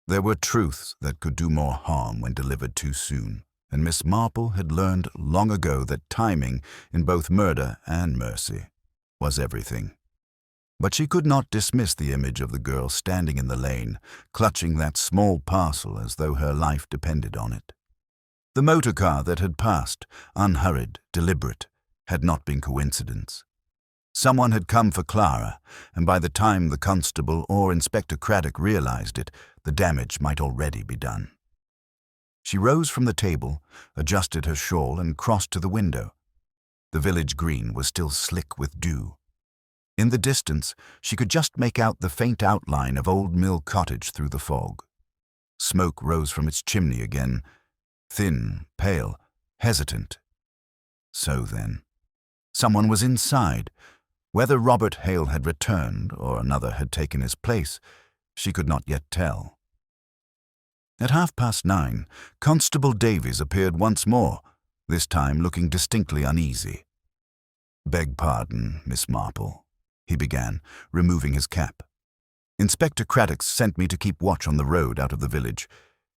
There were truths that could do more harm when delivered too soon, and Miss Marple had learned long ago that timing, in both murder and mercy, was everything. But she could not dismiss the image of the girl standing in the lane, clutching that small parcel as though her life depended on it. The motor car that had passed, unhurried, deliberate, had not been coincidence. Someone had come for Clara, and by the time the constable or Inspector Craddock realized it, the damage might already be done. She rose from the table, adjusted her shawl, and crossed to the window. The village green was still slick with dew. In the distance, she could just make out the faint outline of Old Mill Cottage through the fog. Smoke rose from its chimney again, thin, pale, hesitant. So then, someone was inside. Whether Robert Hale had returned or another had taken his place, she could not yet tell. At 9:30, Constable Davies appeared once more, this time looking distinctly uneasy. "Beg pardon, Miss Marple," he began, removing his cap. "Inspector Craddock sent me to keep watch on the road out of the village.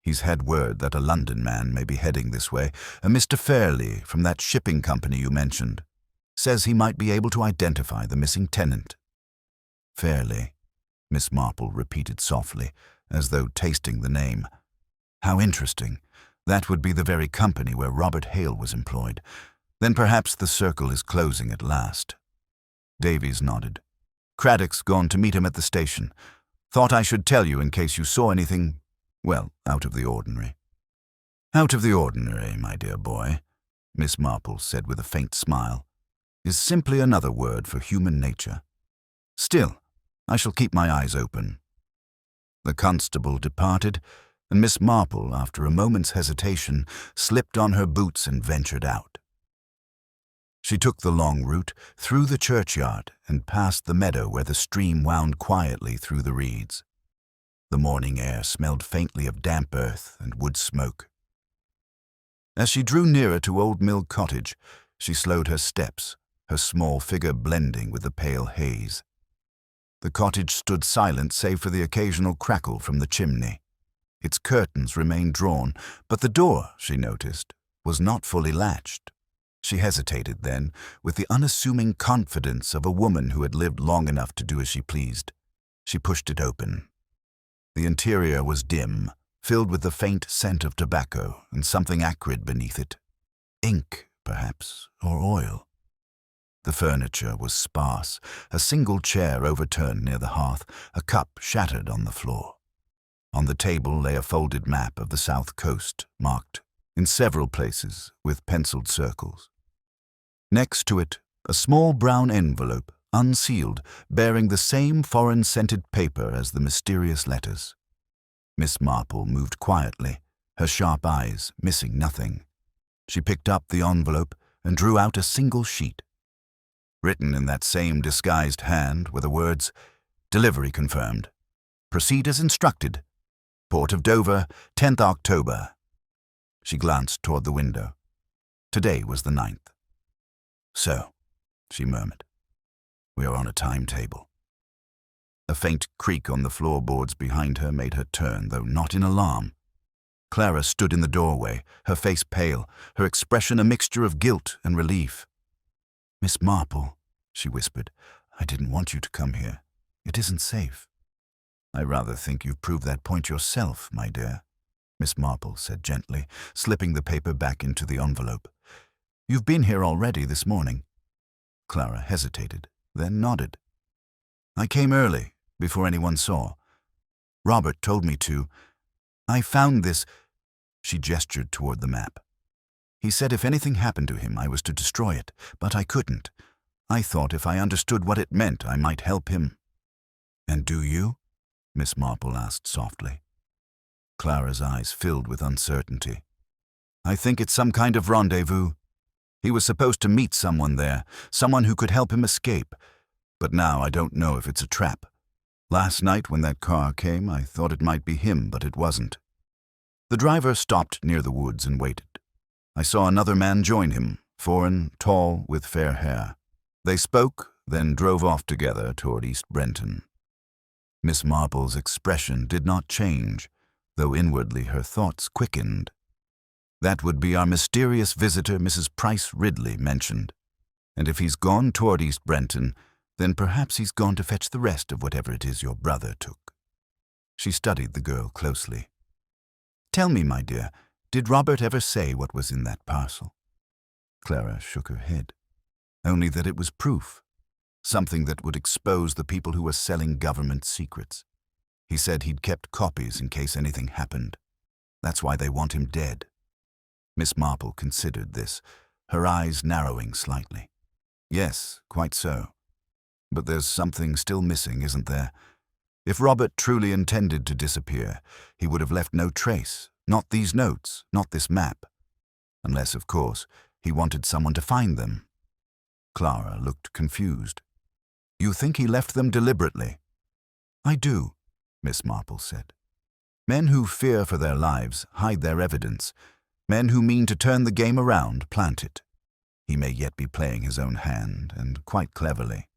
He's had word that a London man may be heading this way, a Mr. Fairley from that shipping company you mentioned. Says he might be able to identify the missing tenant." Fairly, Miss Marple repeated softly, as though tasting the name. How interesting. That would be the very company where Robert Hale was employed. Then perhaps the circle is closing at last. Davies nodded. Craddock's gone to meet him at the station. Thought I should tell you in case you saw anything, well, out of the ordinary. Out of the ordinary, my dear boy, Miss Marple said with a faint smile, is simply another word for human nature. Still, I shall keep my eyes open. The constable departed, and Miss Marple, after a moment's hesitation, slipped on her boots and ventured out. She took the long route through the churchyard and past the meadow where the stream wound quietly through the reeds. The morning air smelled faintly of damp earth and wood smoke. As she drew nearer to Old Mill Cottage, she slowed her steps, her small figure blending with the pale haze. The cottage stood silent save for the occasional crackle from the chimney. Its curtains remained drawn, but the door, she noticed, was not fully latched. She hesitated then, with the unassuming confidence of a woman who had lived long enough to do as she pleased. She pushed it open. The interior was dim, filled with the faint scent of tobacco and something acrid beneath it. Ink, perhaps, or oil. The furniture was sparse, a single chair overturned near the hearth, a cup shattered on the floor. On the table lay a folded map of the south coast, marked, in several places, with penciled circles. Next to it, a small brown envelope, unsealed, bearing the same foreign-scented paper as the mysterious letters. Miss Marple moved quietly, her sharp eyes missing nothing. She picked up the envelope and drew out a single sheet. Written in that same disguised hand were the words, "Delivery confirmed. Proceed as instructed. Port of Dover, 10th October. She glanced toward the window. Today was the 9th. So, she murmured, we are on a timetable. A faint creak on the floorboards behind her made her turn, though not in alarm. Clara stood in the doorway, her face pale, her expression a mixture of guilt and relief. "Miss Marple," she whispered, "I didn't want you to come here. It isn't safe." "I rather think you've proved that point yourself, my dear," Miss Marple said gently, slipping the paper back into the envelope. "You've been here already this morning." Clara hesitated, then nodded. "I came early, before anyone saw. Robert told me to. I found this." She gestured toward the map. "He said if anything happened to him, I was to destroy it, but I couldn't. I thought if I understood what it meant, I might help him." "And do you?" Miss Marple asked softly. Clara's eyes filled with uncertainty. "I think it's some kind of rendezvous. He was supposed to meet someone there, someone who could help him escape. But now I don't know if it's a trap. Last night when that car came, I thought it might be him, but it wasn't. The driver stopped near the woods and waited. I saw another man join him, foreign, tall, with fair hair. They spoke, then drove off together toward East Brenton." Miss Marple's expression did not change, though inwardly her thoughts quickened. That would be our mysterious visitor Mrs. Price Ridley mentioned. And if he's gone toward East Brenton, then perhaps he's gone to fetch the rest of whatever it is your brother took. She studied the girl closely. "Tell me, my dear, did Robert ever say what was in that parcel?" Clara shook her head. "Only that it was proof. Something that would expose the people who were selling government secrets. He said he'd kept copies in case anything happened. That's why they want him dead." Miss Marple considered this, her eyes narrowing slightly. "Yes, quite so. But there's something still missing, isn't there? If Robert truly intended to disappear, he would have left no trace, not these notes, not this map. Unless, of course, he wanted someone to find them." Clara looked confused. "You think he left them deliberately?" "I do," Miss Marple said. "Men who fear for their lives hide their evidence. Men who mean to turn the game around plant it. He may yet be playing his own hand, and quite cleverly."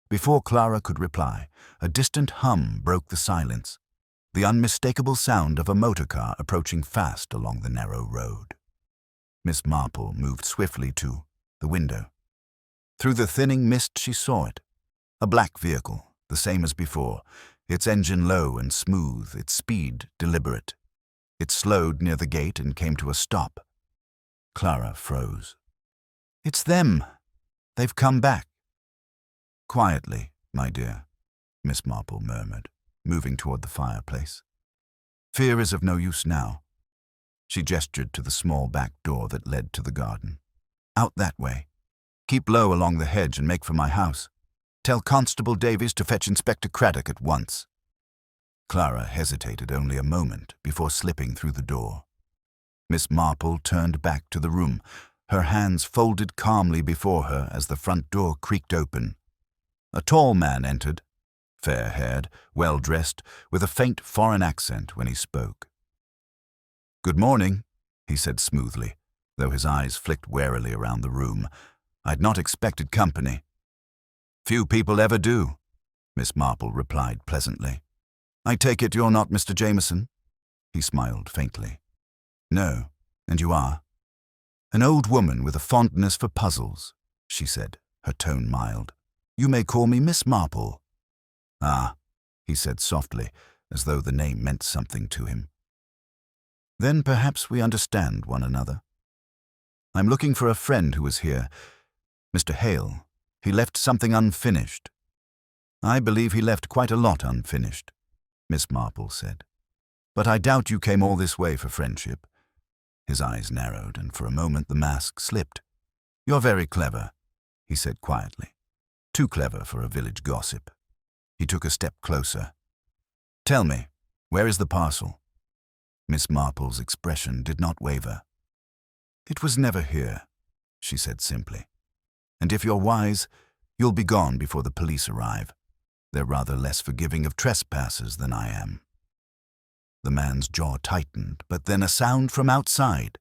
Before Clara could reply, a distant hum broke the silence, the unmistakable sound of a motor car approaching fast along the narrow road. Miss Marple moved swiftly to the window. Through the thinning mist she saw it, a black vehicle, the same as before, its engine low and smooth, its speed deliberate. It slowed near the gate and came to a stop. Clara froze. "It's them. They've come back." "Quietly, my dear," Miss Marple murmured, moving toward the fireplace. "Fear is of no use now." She gestured to the small back door that led to the garden. "Out that way. Keep low along the hedge and make for my house. Tell Constable Davies to fetch Inspector Craddock at once." Clara hesitated only a moment before slipping through the door. Miss Marple turned back to the room, her hands folded calmly before her as the front door creaked open. A tall man entered, fair-haired, well-dressed, with a faint foreign accent when he spoke. "Good morning," he said smoothly, though his eyes flicked warily around the room. "I'd not expected company." "Few people ever do," Miss Marple replied pleasantly. "I take it you're not Mr. Jameson?" He smiled faintly. "No, and you are?" "An old woman with a fondness for puzzles," she said, her tone mild. "You may call me Miss Marple." "Ah," he said softly, as though the name meant something to him. "Then perhaps we understand one another. I'm looking for a friend who was here, Mr. Hale. He left something unfinished." "I believe he left quite a lot unfinished," Miss Marple said. "But I doubt you came all this way for friendship." His eyes narrowed, and for a moment the mask slipped. "You're very clever," he said quietly. "Too clever for a village gossip." He took a step closer. "Tell me, where is the parcel?" Miss Marple's expression did not waver. "It was never here," she said simply. "And if you're wise, you'll be gone before the police arrive. They're rather less forgiving of trespassers than I am." The man's jaw tightened, but then a sound from outside.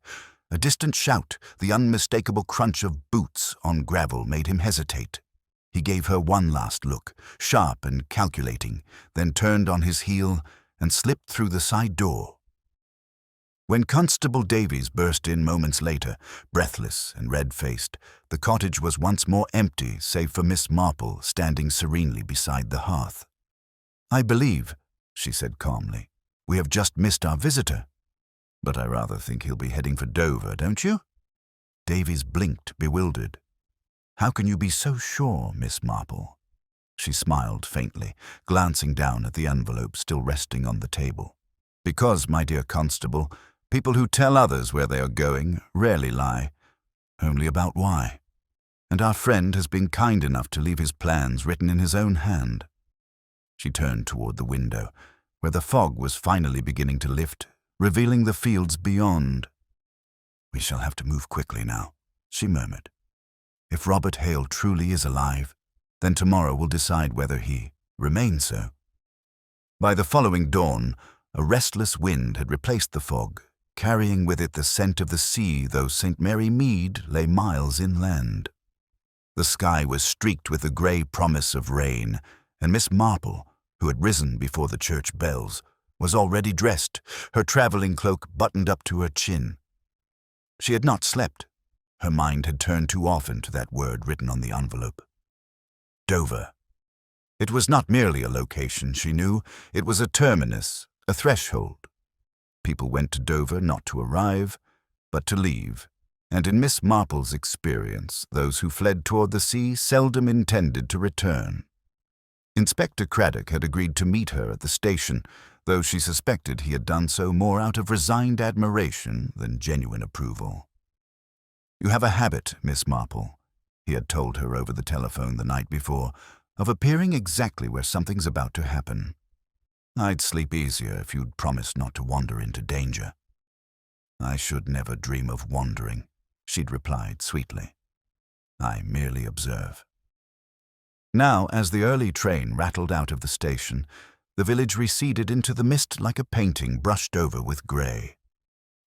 A distant shout, the unmistakable crunch of boots on gravel, made him hesitate. He gave her one last look, sharp and calculating, then turned on his heel and slipped through the side door. When Constable Davies burst in moments later, breathless and red-faced, the cottage was once more empty save for Miss Marple standing serenely beside the hearth. "I believe," she said calmly, "we have just missed our visitor. But I rather think he'll be heading for Dover, don't you?" Davies blinked, bewildered. "How can you be so sure, Miss Marple?" She smiled faintly, glancing down at the envelope still resting on the table. "Because, my dear Constable, people who tell others where they are going rarely lie, only about why. And our friend has been kind enough to leave his plans written in his own hand." She turned toward the window, where the fog was finally beginning to lift, revealing the fields beyond. "We shall have to move quickly now," she murmured. "If Robert Hale truly is alive, then tomorrow will decide whether he remains so." By the following dawn, a restless wind had replaced the fog, carrying with it the scent of the sea, though St. Mary Mead lay miles inland. The sky was streaked with the grey promise of rain, and Miss Marple, who had risen before the church bells, was already dressed, her travelling cloak buttoned up to her chin. She had not slept. Her mind had turned too often to that word written on the envelope. Dover. It was not merely a location, she knew. It was a terminus, a threshold. People went to Dover not to arrive, but to leave. And in Miss Marple's experience, those who fled toward the sea seldom intended to return. Inspector Craddock had agreed to meet her at the station, though she suspected he had done so more out of resigned admiration than genuine approval. "You have a habit, Miss Marple," he had told her over the telephone the night before, "of appearing exactly where something's about to happen. I'd sleep easier if you'd promise not to wander into danger." "I should never dream of wandering," she'd replied sweetly. "I merely observe." Now, as the early train rattled out of the station, the village receded into the mist like a painting brushed over with grey.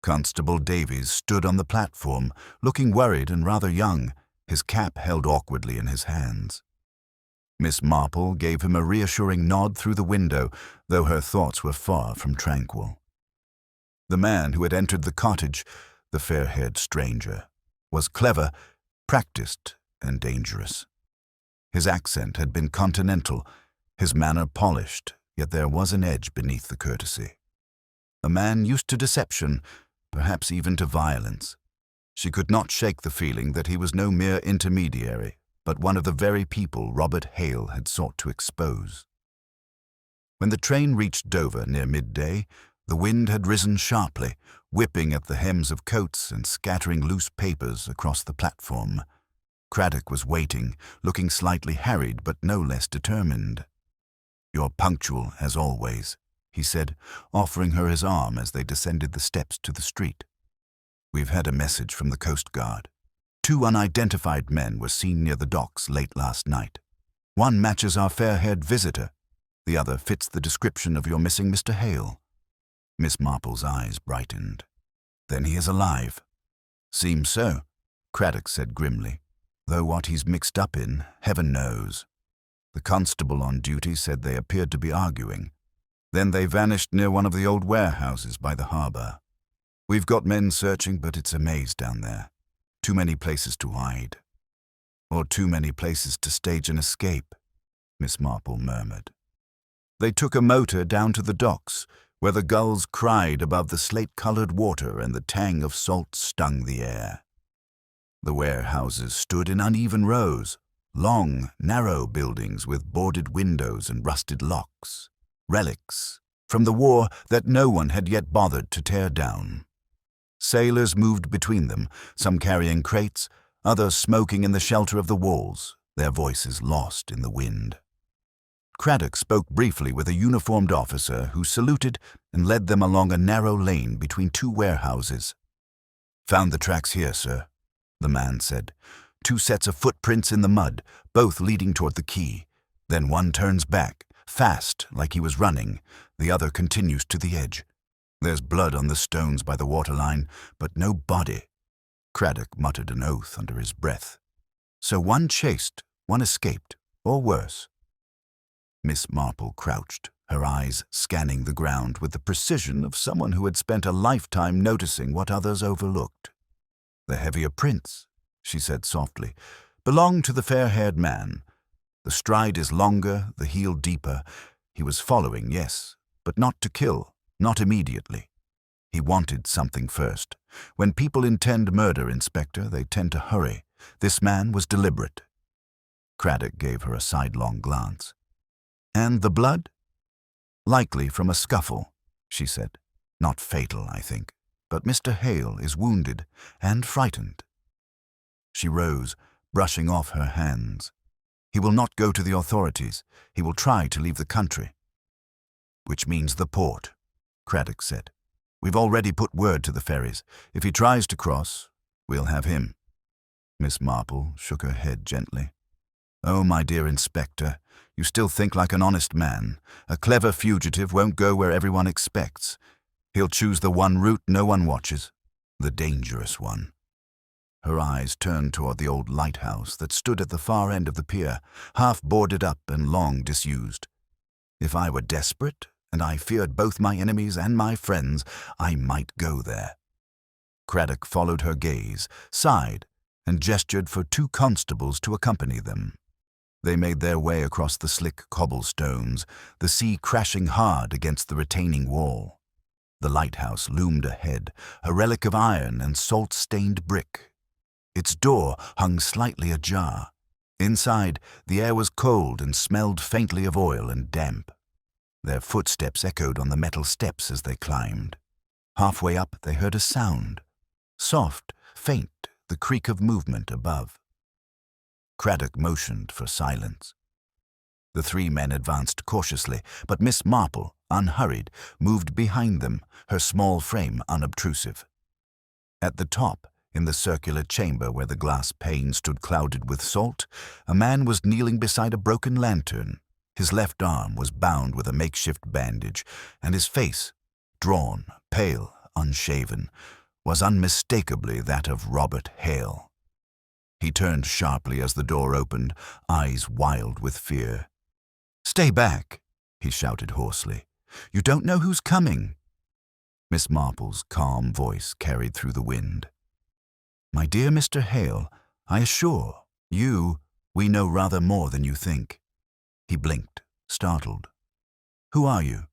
Constable Davies stood on the platform, looking worried and rather young, his cap held awkwardly in his hands. Miss Marple gave him a reassuring nod through the window, though her thoughts were far from tranquil. The man who had entered the cottage, the fair-haired stranger, was clever, practiced, and dangerous. His accent had been continental, his manner polished, yet there was an edge beneath the courtesy. A man used to deception, perhaps even to violence. She could not shake the feeling that he was no mere intermediary, but one of the very people Robert Hale had sought to expose. When the train reached Dover near midday, the wind had risen sharply, whipping at the hems of coats and scattering loose papers across the platform. Craddock was waiting, looking slightly harried but no less determined. "You're punctual, as always," he said, offering her his arm as they descended the steps to the street. "We've had a message from the Coast Guard. 2 unidentified men were seen near the docks late last night. One matches our fair-haired visitor. The other fits the description of your missing Mr. Hale." Miss Marple's eyes brightened. "Then he is alive." "Seems so," Craddock said grimly, "though what he's mixed up in, heaven knows." The constable on duty said they appeared to be arguing. Then they vanished near one of the old warehouses by the harbour. "We've got men searching, but it's a maze down there. Too many places to hide. Or too many places to stage an escape," Miss Marple murmured. They took a motor down to the docks, where the gulls cried above the slate-coloured water and the tang of salt stung the air. The warehouses stood in uneven rows, long, narrow buildings with boarded windows and rusted locks, relics from the war that no one had yet bothered to tear down. Sailors moved between them, some carrying crates, others smoking in the shelter of the walls, their voices lost in the wind. Craddock spoke briefly with a uniformed officer who saluted and led them along a narrow lane between 2 warehouses. "Found the tracks here, sir," the man said. 2 sets of footprints in the mud, both leading toward the quay. Then one turns back, fast, like he was running. The other continues to the edge. There's blood on the stones by the waterline, but no body." Craddock muttered an oath under his breath. "So one chased, one escaped, or worse." Miss Marple crouched, her eyes scanning the ground with the precision of someone who had spent a lifetime noticing what others overlooked. "The heavier prints," she said softly, "belong to the fair-haired man. The stride is longer, the heel deeper. He was following, yes, but not to kill, not immediately. He wanted something first. When people intend murder, Inspector, they tend to hurry. This man was deliberate." Craddock gave her a sidelong glance. "And the blood?" "Likely from a scuffle," she said. "Not fatal, I think, but Mr. Hale is wounded and frightened." She rose, brushing off her hands. "He will not go to the authorities. He will try to leave the country." "Which means the port," Craddock said. "We've already put word to the ferries. If he tries to cross, we'll have him." Miss Marple shook her head gently. "Oh, my dear Inspector, you still think like an honest man. A clever fugitive won't go where everyone expects. He'll choose the one route no one watches, the dangerous one." Her eyes turned toward the old lighthouse that stood at the far end of the pier, half boarded up and long disused. "If I were desperate, and I feared both my enemies and my friends, I might go there." Craddock followed her gaze, sighed, and gestured for 2 constables to accompany them. They made their way across the slick cobblestones, the sea crashing hard against the retaining wall. The lighthouse loomed ahead, a relic of iron and salt-stained brick. Its door hung slightly ajar. Inside, the air was cold and smelled faintly of oil and damp. Their footsteps echoed on the metal steps as they climbed. Halfway up, they heard a sound. Soft, faint, the creak of movement above. Craddock motioned for silence. The 3 men advanced cautiously, but Miss Marple, unhurried, moved behind them, her small frame unobtrusive. At the top, in the circular chamber where the glass pane stood clouded with salt, a man was kneeling beside a broken lantern. His left arm was bound with a makeshift bandage, and his face, drawn, pale, unshaven, was unmistakably that of Robert Hale. He turned sharply as the door opened, eyes wild with fear. "Stay back," he shouted hoarsely. "You don't know who's coming." Miss Marple's calm voice carried through the wind. "My dear Mr. Hale, I assure you we know rather more than you think." He blinked, startled. "Who are you?"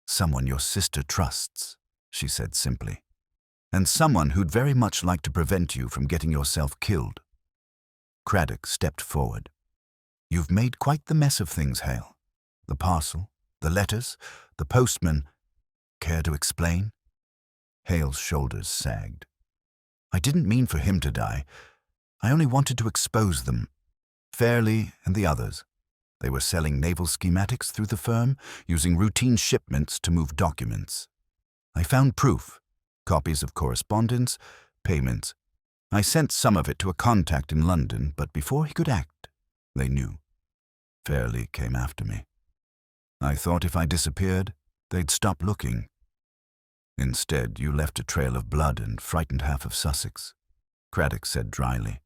"Someone your sister trusts," she said simply. "And someone who'd very much like to prevent you from getting yourself killed." Craddock stepped forward. "You've made quite the mess of things, Hale. The parcel, the letters, the postman. Care to explain?" Hale's shoulders sagged. "I didn't mean for him to die. I only wanted to expose them. Fairley and the others. They were selling naval schematics through the firm, using routine shipments to move documents. I found proof, copies of correspondence, payments. I sent some of it to a contact in London, but before he could act, they knew. Fairley came after me. I thought if I disappeared, they'd stop looking. Instead, you left a trail of blood and frightened half of Sussex," Craddock said dryly.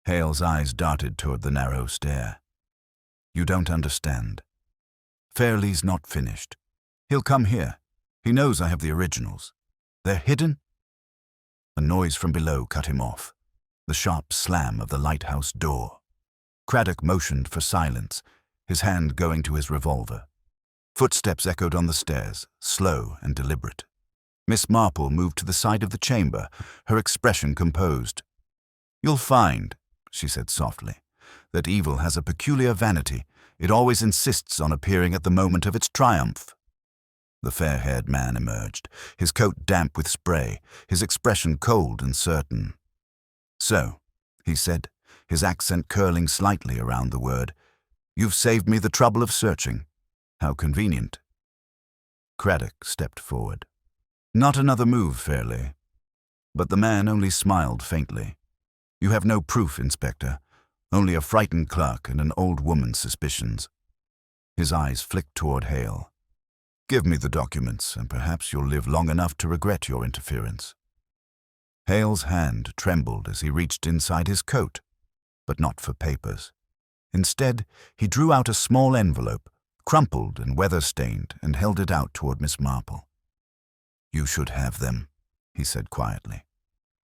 Hale's eyes darted toward the narrow stair. "You don't understand. Fairley's not finished. He'll come here. He knows I have the originals. They're hidden." A noise from below cut him off. The sharp slam of the lighthouse door. Craddock motioned for silence, his hand going to his revolver. Footsteps echoed on the stairs, slow and deliberate. Miss Marple moved to the side of the chamber, her expression composed. "You'll find," she said softly, "that evil has a peculiar vanity. It always insists on appearing at the moment of its triumph." The fair-haired man emerged, his coat damp with spray, his expression cold and certain. "So," he said, his accent curling slightly around the word, "you've saved me the trouble of searching. How convenient." Craddock stepped forward. "Not another move, Fairley." But the man only smiled faintly. "You have no proof, Inspector. Only a frightened clerk and an old woman's suspicions." His eyes flicked toward Hale. "Give me the documents, and perhaps you'll live long enough to regret your interference." Hale's hand trembled as he reached inside his coat, but not for papers. Instead, he drew out a small envelope, crumpled and weather-stained, and held it out toward Miss Marple. "You should have them," he said quietly.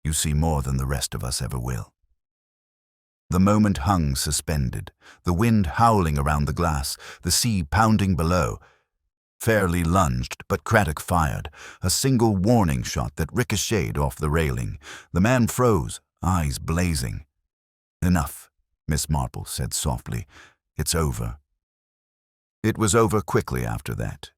"You see more than the rest of us ever will." The moment hung suspended, the wind howling around the glass, the sea pounding below. Fairley lunged, but Craddock fired, a single warning shot that ricocheted off the railing. The man froze, eyes blazing. "Enough," Miss Marple said softly. "It's over." It was over quickly after that.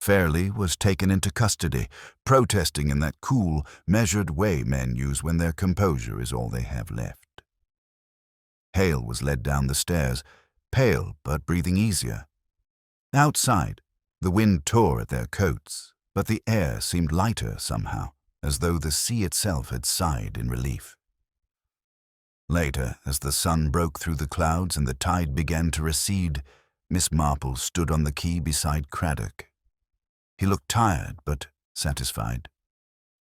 Fairley was taken into custody, protesting in that cool, measured way men use when their composure is all they have left. Hale was led down the stairs, pale but breathing easier. Outside, the wind tore at their coats, but the air seemed lighter somehow, as though the sea itself had sighed in relief. Later, as the sun broke through the clouds and the tide began to recede, Miss Marple stood on the quay beside Craddock. He looked tired, but satisfied.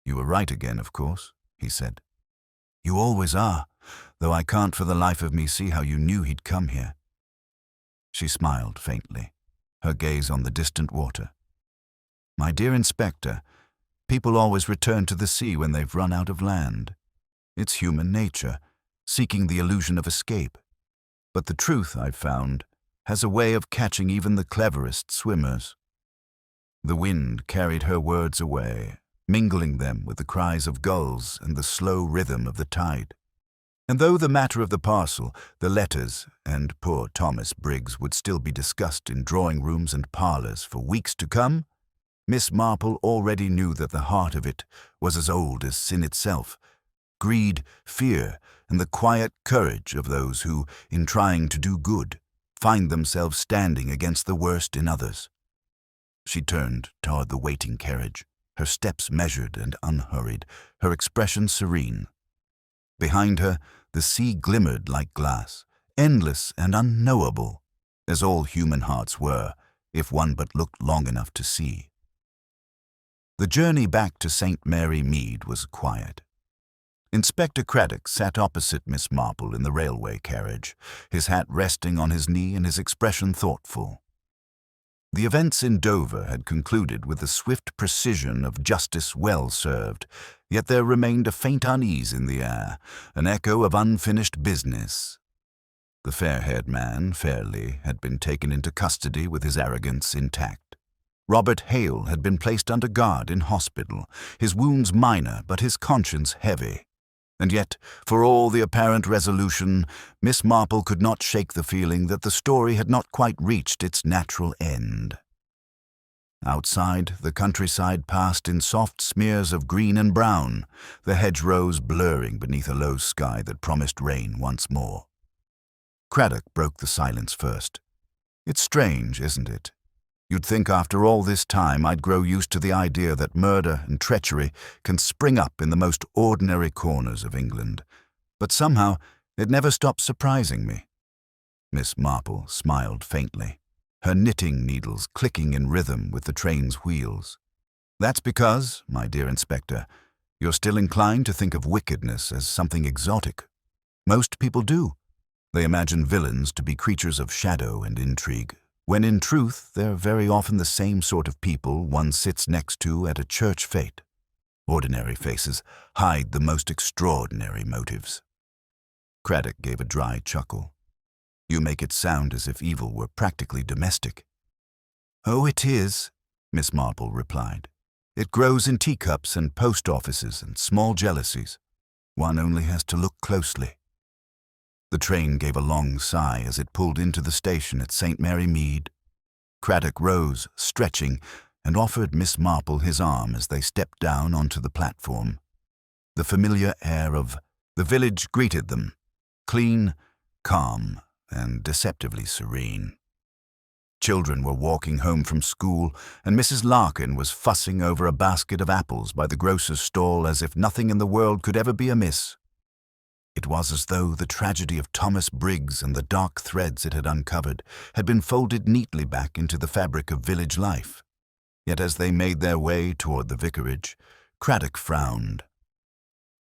"You were right again, of course," he said. "You always are, though I can't for the life of me see how you knew he'd come here." She smiled faintly, her gaze on the distant water. "My dear Inspector, people always return to the sea when they've run out of land. It's human nature, seeking the illusion of escape. But the truth, I've found, has a way of catching even the cleverest swimmers." The wind carried her words away, mingling them with the cries of gulls and the slow rhythm of the tide. And though the matter of the parcel, the letters, and poor Thomas Briggs would still be discussed in drawing-rooms and parlours for weeks to come, Miss Marple already knew that the heart of it was as old as sin itself, greed, fear, and the quiet courage of those who, in trying to do good, find themselves standing against the worst in others. She turned toward the waiting carriage, her steps measured and unhurried, her expression serene. Behind her, the sea glimmered like glass, endless and unknowable, as all human hearts were, if one but looked long enough to see. The journey back to St. Mary Mead was quiet. Inspector Craddock sat opposite Miss Marple in the railway carriage, his hat resting on his knee and his expression thoughtful. The events in Dover had concluded with the swift precision of justice well served, yet there remained a faint unease in the air, an echo of unfinished business. The fair-haired man, Fairley, had been taken into custody with his arrogance intact. Robert Hale had been placed under guard in hospital, his wounds minor but his conscience heavy. And yet, for all the apparent resolution, Miss Marple could not shake the feeling that the story had not quite reached its natural end. Outside, the countryside passed in soft smears of green and brown, the hedgerows blurring beneath a low sky that promised rain once more. Craddock broke the silence first. "It's strange, isn't it? You'd think after all this time I'd grow used to the idea that murder and treachery can spring up in the most ordinary corners of England, but somehow it never stops surprising me." Miss Marple smiled faintly, her knitting needles clicking in rhythm with the train's wheels. "That's because, my dear Inspector, you're still inclined to think of wickedness as something exotic. Most people do. They imagine villains to be creatures of shadow and intrigue, when in truth they're very often the same sort of people one sits next to at a church fete. Ordinary faces hide the most extraordinary motives." Craddock gave a dry chuckle. "You make it sound as if evil were practically domestic." "Oh, it is," Miss Marple replied. "It grows in teacups and post offices and small jealousies. One only has to look closely." The train gave a long sigh as it pulled into the station at St. Mary Mead. Craddock rose, stretching, and offered Miss Marple his arm as they stepped down onto the platform. The familiar air of the village greeted them, clean, calm, and deceptively serene. Children were walking home from school, and Mrs. Larkin was fussing over a basket of apples by the grocer's stall as if nothing in the world could ever be amiss. It was as though the tragedy of Thomas Briggs and the dark threads it had uncovered had been folded neatly back into the fabric of village life. Yet as they made their way toward the vicarage, Craddock frowned.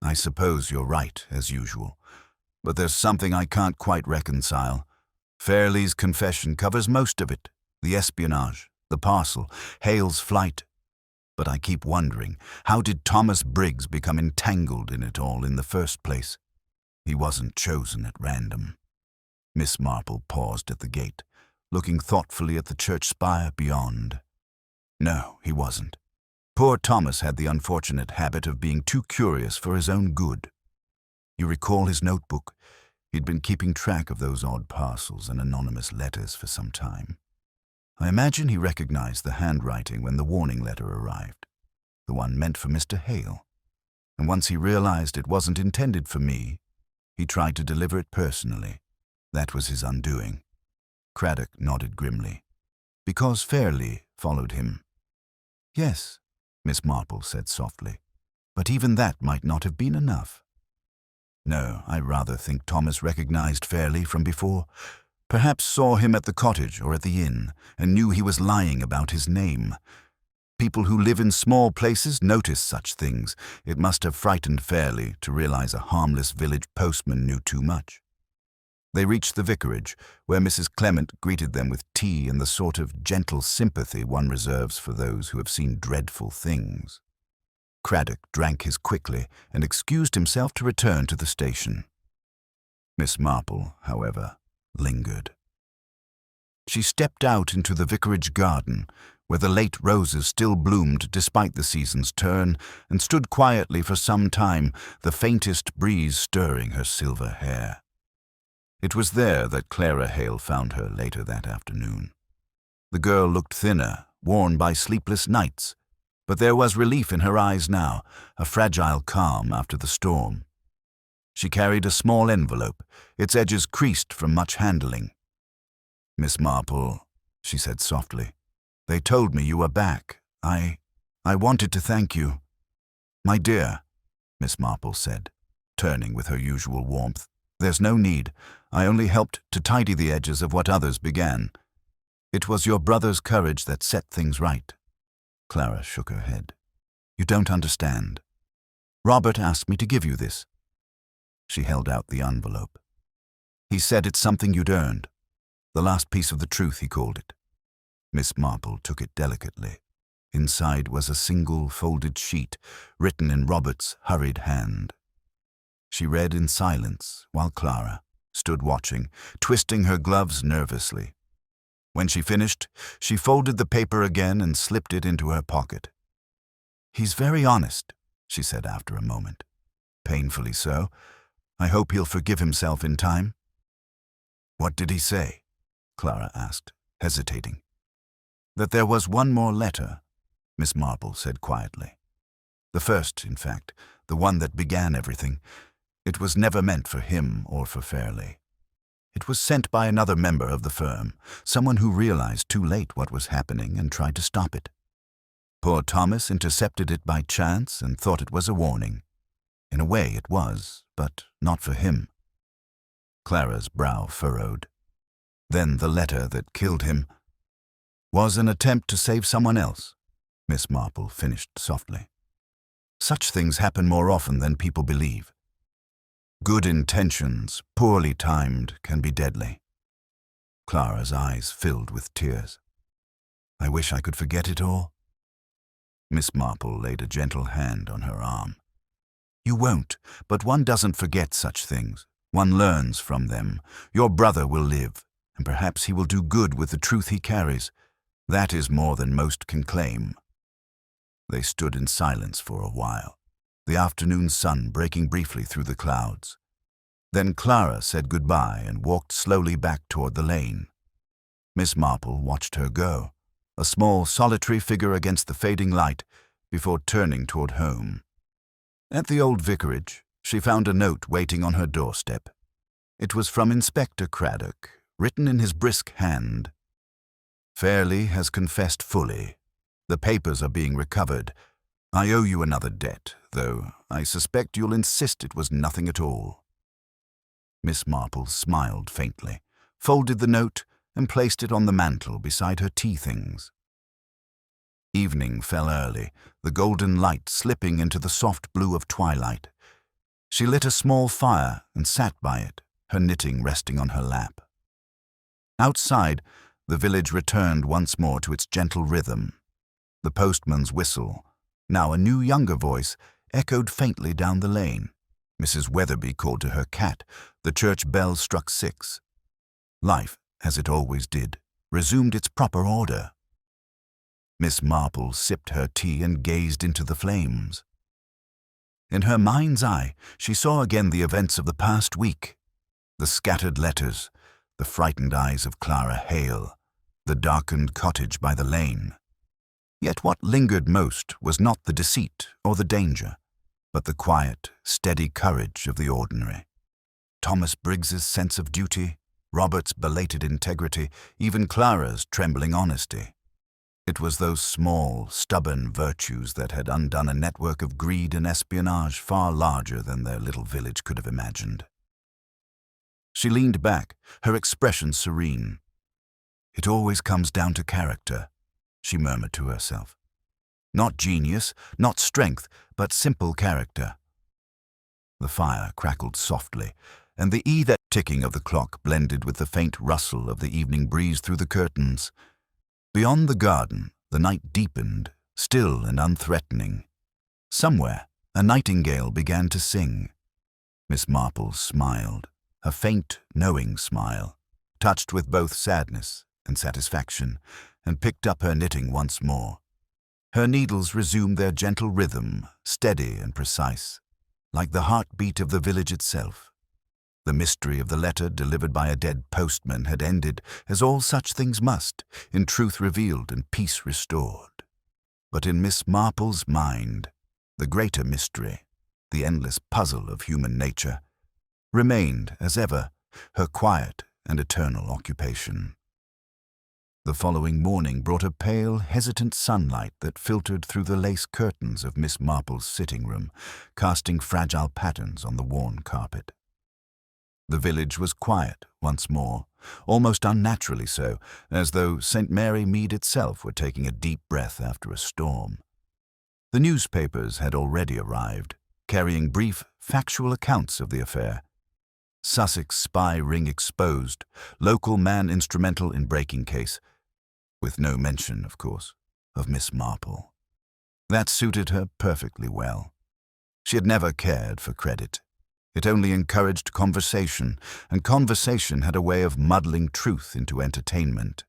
"I suppose you're right, as usual, but there's something I can't quite reconcile. Fairley's confession covers most of it, the espionage, the parcel, Hale's flight. But I keep wondering, how did Thomas Briggs become entangled in it all in the first place? He wasn't chosen at random." Miss Marple paused at the gate, looking thoughtfully at the church spire beyond. "No, he wasn't. Poor Thomas had the unfortunate habit of being too curious for his own good. You recall his notebook? He'd been keeping track of those odd parcels and anonymous letters for some time. I imagine he recognized the handwriting when the warning letter arrived, the one meant for Mr. Hale. And once he realized it wasn't intended for me, he tried to deliver it personally. That was his undoing." Craddock nodded grimly. "Because Fairley followed him." "Yes," Miss Marple said softly, "but even that might not have been enough." "No, I rather think Thomas recognized Fairley from before. Perhaps saw him at the cottage or at the inn, and knew he was lying about his name. People who live in small places notice such things. It must have frightened Fairley to realize a harmless village postman knew too much." They reached the vicarage, where Mrs. Clement greeted them with tea and the sort of gentle sympathy one reserves for those who have seen dreadful things. Craddock drank his quickly and excused himself to return to the station. Miss Marple, however, lingered. She stepped out into the vicarage garden, where the late roses still bloomed despite the season's turn, and stood quietly for some time, the faintest breeze stirring her silver hair. It was there that Clara Hale found her later that afternoon. The girl looked thinner, worn by sleepless nights, but there was relief in her eyes now, a fragile calm after the storm. She carried a small envelope, its edges creased from much handling. "Miss Marple," she said softly, "they told me you were back. I wanted to thank you." "My dear," Miss Marple said, turning with her usual warmth, "there's no need. I only helped to tidy the edges of what others began. It was your brother's courage that set things right." Clara shook her head. "You don't understand. Robert asked me to give you this." She held out the envelope. "He said it's something you'd earned. The last piece of the truth, he called it." Miss Marple took it delicately. Inside was a single folded sheet, written in Robert's hurried hand. She read in silence, while Clara, stood watching, twisting her gloves nervously. When she finished, she folded the paper again and slipped it into her pocket. "He's very honest," she said after a moment. "Painfully so. I hope he'll forgive himself in time." "What did he say?" Clara asked, hesitating. "That there was one more letter," Miss Marple said quietly. "The first, in fact, the one that began everything. It was never meant for him or for Fairley. It was sent by another member of the firm, someone who realized too late what was happening and tried to stop it. Poor Thomas intercepted it by chance and thought it was a warning. In a way it was, but not for him." Clara's brow furrowed. "Then the letter that killed him was an attempt to save someone else," Miss Marple finished softly. "Such things happen more often than people believe. Good intentions, poorly timed, can be deadly." Clara's eyes filled with tears. "I wish I could forget it all." Miss Marple laid a gentle hand on her arm. "You won't, but one doesn't forget such things. One learns from them. Your brother will live, and perhaps he will do good with the truth he carries. That is more than most can claim." They stood in silence for a while, the afternoon sun breaking briefly through the clouds. Then Clara said goodbye and walked slowly back toward the lane. Miss Marple watched her go, a small solitary figure against the fading light, before turning toward home. At the old vicarage, she found a note waiting on her doorstep. It was from Inspector Craddock, written in his brisk hand. "Fairley has confessed fully. The papers are being recovered. I owe you another debt, though I suspect you'll insist it was nothing at all." Miss Marple smiled faintly, folded the note, and placed it on the mantel beside her tea things. Evening fell early, the golden light slipping into the soft blue of twilight. She lit a small fire and sat by it, her knitting resting on her lap. Outside, the village returned once more to its gentle rhythm. The postman's whistle, now a new younger voice, echoed faintly down the lane. Mrs. Weatherby called to her cat. The church bell struck 6. Life, as it always did, resumed its proper order. Miss Marple sipped her tea and gazed into the flames. In her mind's eye, she saw again the events of the past week. The scattered letters, the frightened eyes of Clara Hale, the darkened cottage by the lane. Yet what lingered most was not the deceit or the danger, but the quiet, steady courage of the ordinary. Thomas Briggs's sense of duty, Robert's belated integrity, even Clara's trembling honesty. It was those small, stubborn virtues that had undone a network of greed and espionage far larger than their little village could have imagined. She leaned back, her expression serene. "It always comes down to character," she murmured to herself. "Not genius, not strength, but simple character." The fire crackled softly, and the that ticking of the clock blended with the faint rustle of the evening breeze through the curtains. Beyond the garden, the night deepened, still and unthreatening. Somewhere, a nightingale began to sing. Miss Marple smiled, a faint, knowing smile, touched with both sadness and satisfaction, and picked up her knitting once more. Her needles resumed their gentle rhythm, steady and precise, like the heartbeat of the village itself. The mystery of the letter delivered by a dead postman had ended, as all such things must, in truth revealed and peace restored. But in Miss Marple's mind, the greater mystery, the endless puzzle of human nature, remained, as ever, her quiet and eternal occupation. The following morning brought a pale, hesitant sunlight that filtered through the lace curtains of Miss Marple's sitting room, casting fragile patterns on the worn carpet. The village was quiet once more, almost unnaturally so, as though St. Mary Mead itself were taking a deep breath after a storm. The newspapers had already arrived, carrying brief, factual accounts of the affair. Sussex spy ring exposed, local man instrumental in breaking case, with no mention, of course, of Miss Marple. That suited her perfectly well. She had never cared for credit. It only encouraged conversation, and conversation had a way of muddling truth into entertainment.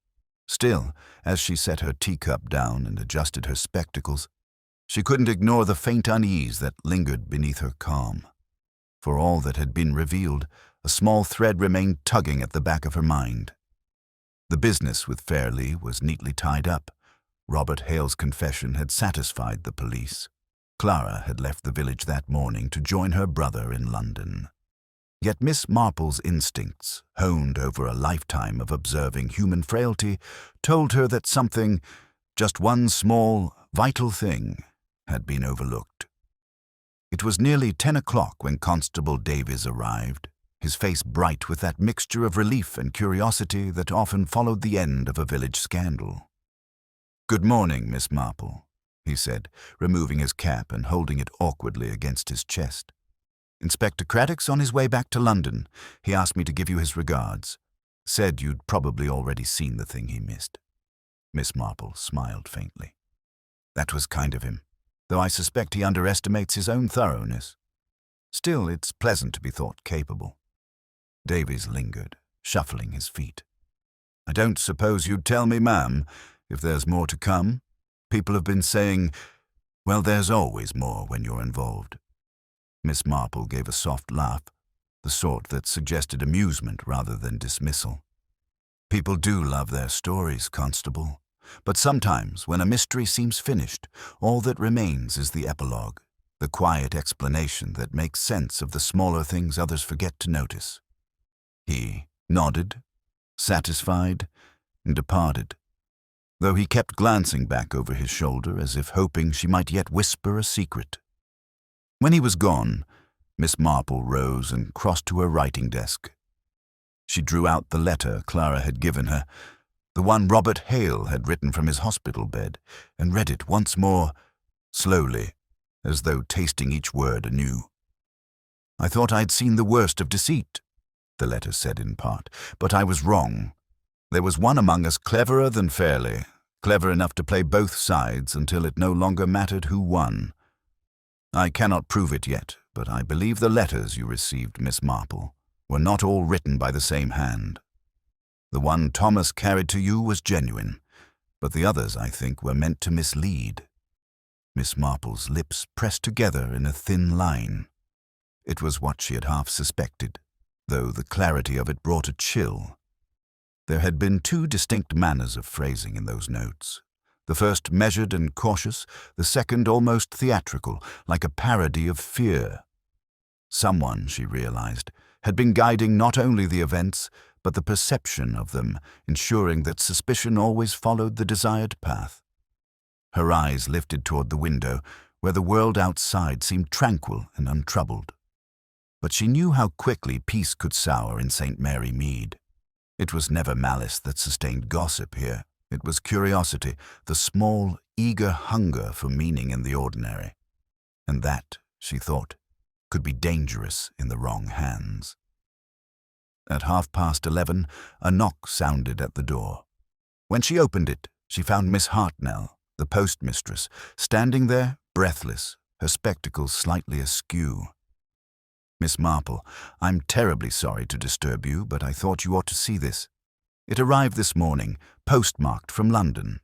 Still, as she set her teacup down and adjusted her spectacles, she couldn't ignore the faint unease that lingered beneath her calm. For all that had been revealed, a small thread remained tugging at the back of her mind. The business with Fairley was neatly tied up. Robert Hale's confession had satisfied the police. Clara had left the village that morning to join her brother in London. Yet Miss Marple's instincts, honed over a lifetime of observing human frailty, told her that something, just one small, vital thing, had been overlooked. It was nearly 10 o'clock when Constable Davies arrived, his face bright with that mixture of relief and curiosity that often followed the end of a village scandal. "Good morning, Miss Marple," he said, removing his cap and holding it awkwardly against his chest. "Inspector Craddock's on his way back to London. He asked me to give you his regards. Said you'd probably already seen the thing he missed." Miss Marple smiled faintly. "That was kind of him, though I suspect he underestimates his own thoroughness. Still, it's pleasant to be thought capable." Davies lingered, shuffling his feet. "I don't suppose you'd tell me, ma'am, if there's more to come? People have been saying, well, there's always more when you're involved." Miss Marple gave a soft laugh, the sort that suggested amusement rather than dismissal. "People do love their stories, Constable. But sometimes, when a mystery seems finished, all that remains is the epilogue, the quiet explanation that makes sense of the smaller things others forget to notice." He nodded, satisfied, and departed, though he kept glancing back over his shoulder as if hoping she might yet whisper a secret. When he was gone, Miss Marple rose and crossed to her writing desk. She drew out the letter Clara had given her, the one Robert Hale had written from his hospital bed, and read it once more, slowly, as though tasting each word anew. "I thought I'd seen the worst of deceit," the letter said in part, "but I was wrong. There was one among us cleverer than Fairley, clever enough to play both sides until it no longer mattered who won. I cannot prove it yet, but I believe the letters you received, Miss Marple, were not all written by the same hand. The one Thomas carried to you was genuine, but the others, I think, were meant to mislead." Miss Marple's lips pressed together in a thin line. It was what she had half suspected, though the clarity of it brought a chill. There had been two distinct manners of phrasing in those notes. The first measured and cautious, the second almost theatrical, like a parody of fear. Someone, she realized, had been guiding not only the events, but the perception of them, ensuring that suspicion always followed the desired path. Her eyes lifted toward the window, where the world outside seemed tranquil and untroubled. But she knew how quickly peace could sour in St. Mary Mead. It was never malice that sustained gossip here. It was curiosity, the small, eager hunger for meaning in the ordinary. And that, she thought, could be dangerous in the wrong hands. At 11:30, a knock sounded at the door. When she opened it, she found Miss Hartnell, the postmistress, standing there, breathless, her spectacles slightly askew. "Miss Marple, I'm terribly sorry to disturb you, but I thought you ought to see this. It arrived this morning, postmarked from London.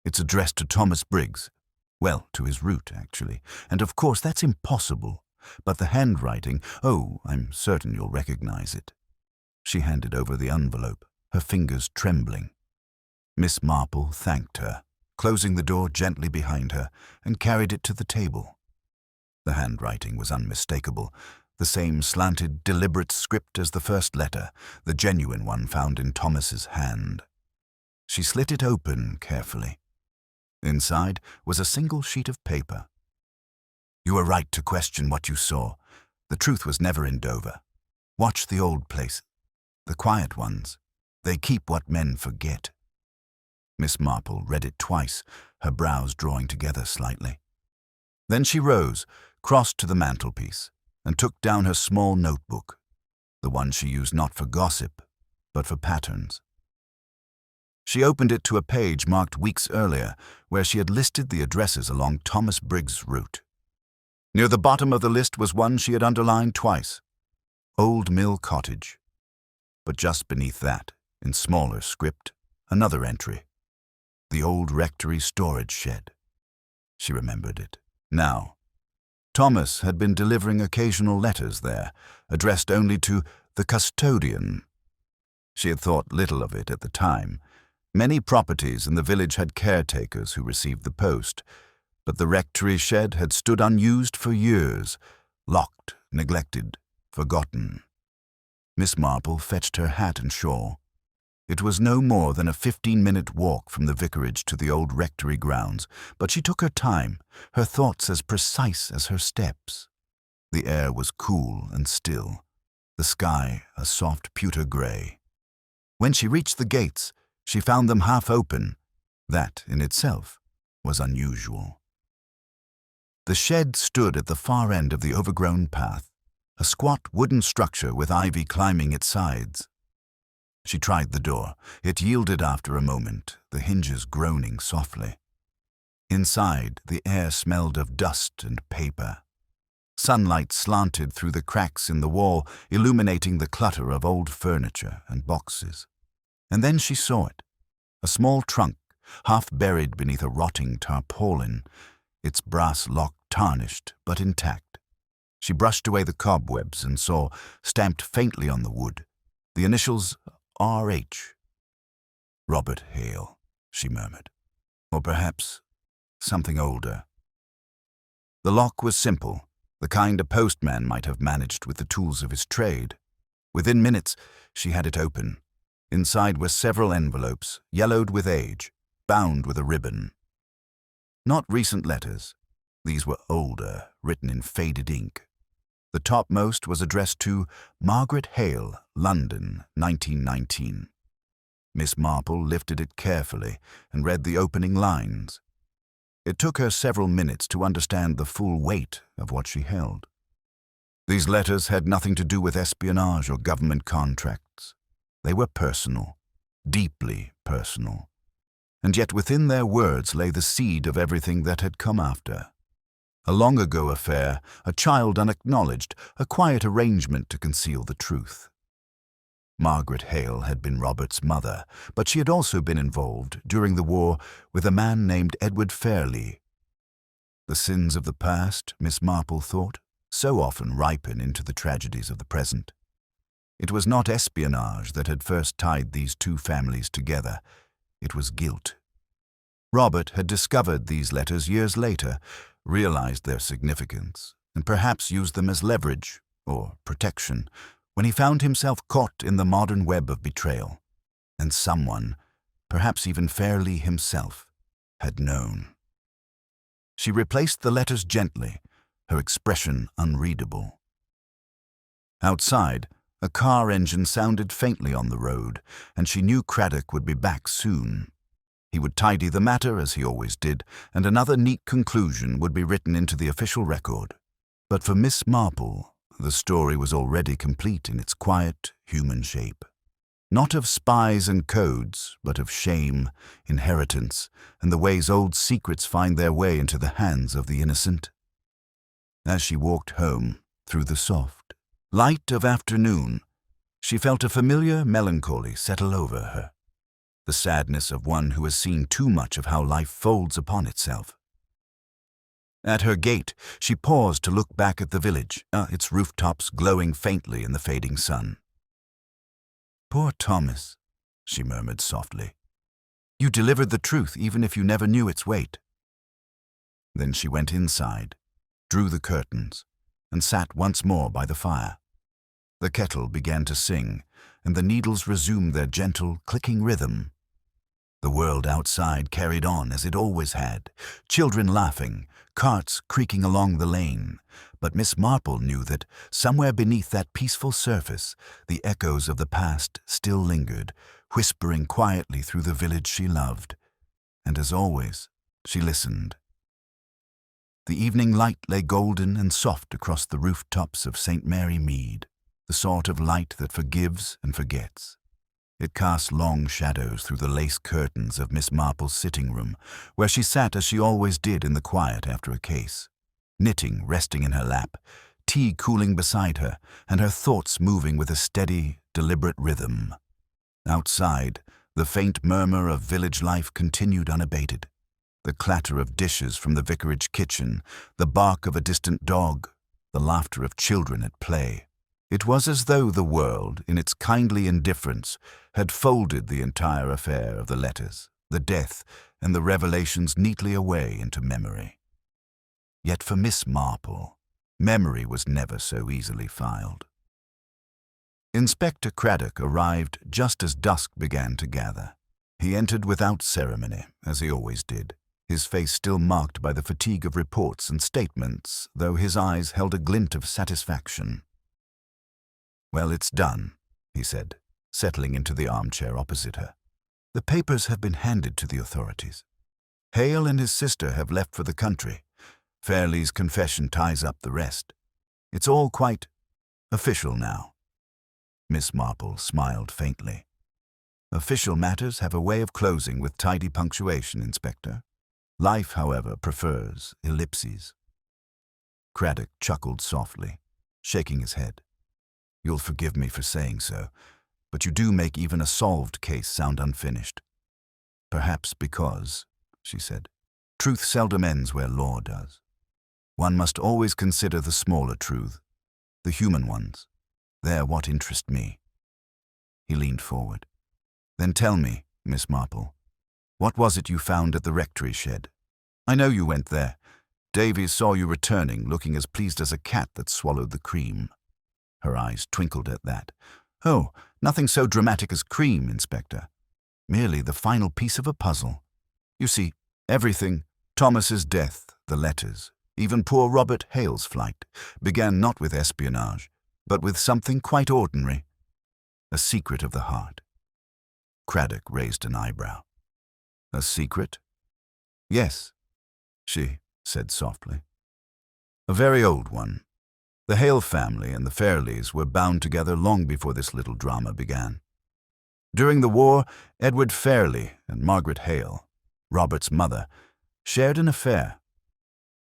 It's addressed to Thomas Briggs. Well, to his route, actually. And of course that's impossible. But the handwriting, oh, I'm certain you'll recognize it." She handed over the envelope, her fingers trembling. Miss Marple thanked her, closing the door gently behind her, and carried it to the table. The handwriting was unmistakable, the same slanted, deliberate script as the first letter, the genuine one found in Thomas's hand. She slit it open carefully. Inside was a single sheet of paper. "You were right to question what you saw. The truth was never in Dover. Watch the old place. The quiet ones. They keep what men forget." Miss Marple read it twice, her brows drawing together slightly. Then she rose, crossed to the mantelpiece, and took down her small notebook, the one she used not for gossip, but for patterns. She opened it to a page marked weeks earlier, where she had listed the addresses along Thomas Briggs' route. Near the bottom of the list was one she had underlined twice, Old Mill Cottage. But just beneath that, in smaller script, another entry. The old rectory storage shed. She remembered it. Now, Thomas had been delivering occasional letters there, addressed only to the custodian. She had thought little of it at the time. Many properties in the village had caretakers who received the post, but the rectory shed had stood unused for years, locked, neglected, forgotten. Miss Marple fetched her hat and shawl. It was no more than a 15-minute walk from the vicarage to the old rectory grounds, but she took her time, her thoughts as precise as her steps. The air was cool and still, the sky a soft pewter grey. When she reached the gates, she found them half open. That, in itself, was unusual. The shed stood at the far end of the overgrown path, a squat wooden structure with ivy climbing its sides. She tried the door. It yielded after a moment, the hinges groaning softly. Inside, the air smelled of dust and paper. Sunlight slanted through the cracks in the wall, illuminating the clutter of old furniture and boxes. And then she saw it, a small trunk, half buried beneath a rotting tarpaulin, its brass lock tarnished but intact. She brushed away the cobwebs and saw, stamped faintly on the wood, the initials R.H. Robert Hale, she murmured. Or perhaps something older. The lock was simple, the kind a postman might have managed with the tools of his trade. Within minutes, she had it open. Inside were several envelopes, yellowed with age, bound with a ribbon. Not recent letters. These were older, written in faded ink. The topmost was addressed to Margaret Hale, London, 1919. Miss Marple lifted it carefully and read the opening lines. It took her several minutes to understand the full weight of what she held. These letters had nothing to do with espionage or government contracts. They were personal, deeply personal. And yet within their words lay the seed of everything that had come after. A long-ago affair, a child unacknowledged, a quiet arrangement to conceal the truth. Margaret Hale had been Robert's mother, but she had also been involved, during the war, with a man named Edward Fairley. The sins of the past, Miss Marple thought, so often ripen into the tragedies of the present. It was not espionage that had first tied these two families together. It was guilt. Robert had discovered these letters years later, realized their significance, and perhaps used them as leverage, or protection, when he found himself caught in the modern web of betrayal. And someone, perhaps even Fairley himself, had known. She replaced the letters gently, her expression unreadable. Outside, a car engine sounded faintly on the road, and she knew Craddock would be back soon. He would tidy the matter, as he always did, and another neat conclusion would be written into the official record. But for Miss Marple, the story was already complete in its quiet, human shape. Not of spies and codes, but of shame, inheritance, and the ways old secrets find their way into the hands of the innocent. As she walked home, through the soft light of afternoon, she felt a familiar melancholy settle over her. The sadness of one who has seen too much of how life folds upon itself. At her gate, she paused to look back at the village, its rooftops glowing faintly in the fading sun. "Poor Thomas," she murmured softly. "You delivered the truth even if you never knew its weight." Then she went inside, drew the curtains, and sat once more by the fire. The kettle began to sing, and the needles resumed their gentle, clicking rhythm. The world outside carried on as it always had, children laughing, carts creaking along the lane. But Miss Marple knew that, somewhere beneath that peaceful surface, the echoes of the past still lingered, whispering quietly through the village she loved. And as always, she listened. The evening light lay golden and soft across the rooftops of St. Mary Mead, the sort of light that forgives and forgets. It cast long shadows through the lace curtains of Miss Marple's sitting room, where she sat as she always did in the quiet after a case, knitting resting in her lap, tea cooling beside her, and her thoughts moving with a steady, deliberate rhythm. Outside, the faint murmur of village life continued unabated. The clatter of dishes from the vicarage kitchen, the bark of a distant dog, the laughter of children at play. It was as though the world, in its kindly indifference, had folded the entire affair of the letters, the death, and the revelations neatly away into memory. Yet for Miss Marple, memory was never so easily filed. Inspector Craddock arrived just as dusk began to gather. He entered without ceremony, as he always did, his face still marked by the fatigue of reports and statements, though his eyes held a glint of satisfaction. "Well, it's done," he said, settling into the armchair opposite her. "The papers have been handed to the authorities. Hale and his sister have left for the country. Fairley's confession ties up the rest. It's all quite official now." Miss Marple smiled faintly. "Official matters have a way of closing with tidy punctuation, Inspector. Life, however, prefers ellipses." Craddock chuckled softly, shaking his head. "You'll forgive me for saying so, but you do make even a solved case sound unfinished." "Perhaps because," she said, "truth seldom ends where law does. One must always consider the smaller truth, the human ones. They're what interest me." He leaned forward. "Then tell me, Miss Marple, what was it you found at the rectory shed? I know you went there. Davies saw you returning, looking as pleased as a cat that swallowed the cream." Her eyes twinkled at that. "Oh, nothing so dramatic as cream, Inspector. Merely the final piece of a puzzle. You see, everything, Thomas's death, the letters, even poor Robert Hale's flight, began not with espionage, but with something quite ordinary. A secret of the heart." Craddock raised an eyebrow. "A secret?" "Yes," she said softly. "A very old one. The Hale family and the Fairleys were bound together long before this little drama began. During the war, Edward Fairley and Margaret Hale, Robert's mother, shared an affair.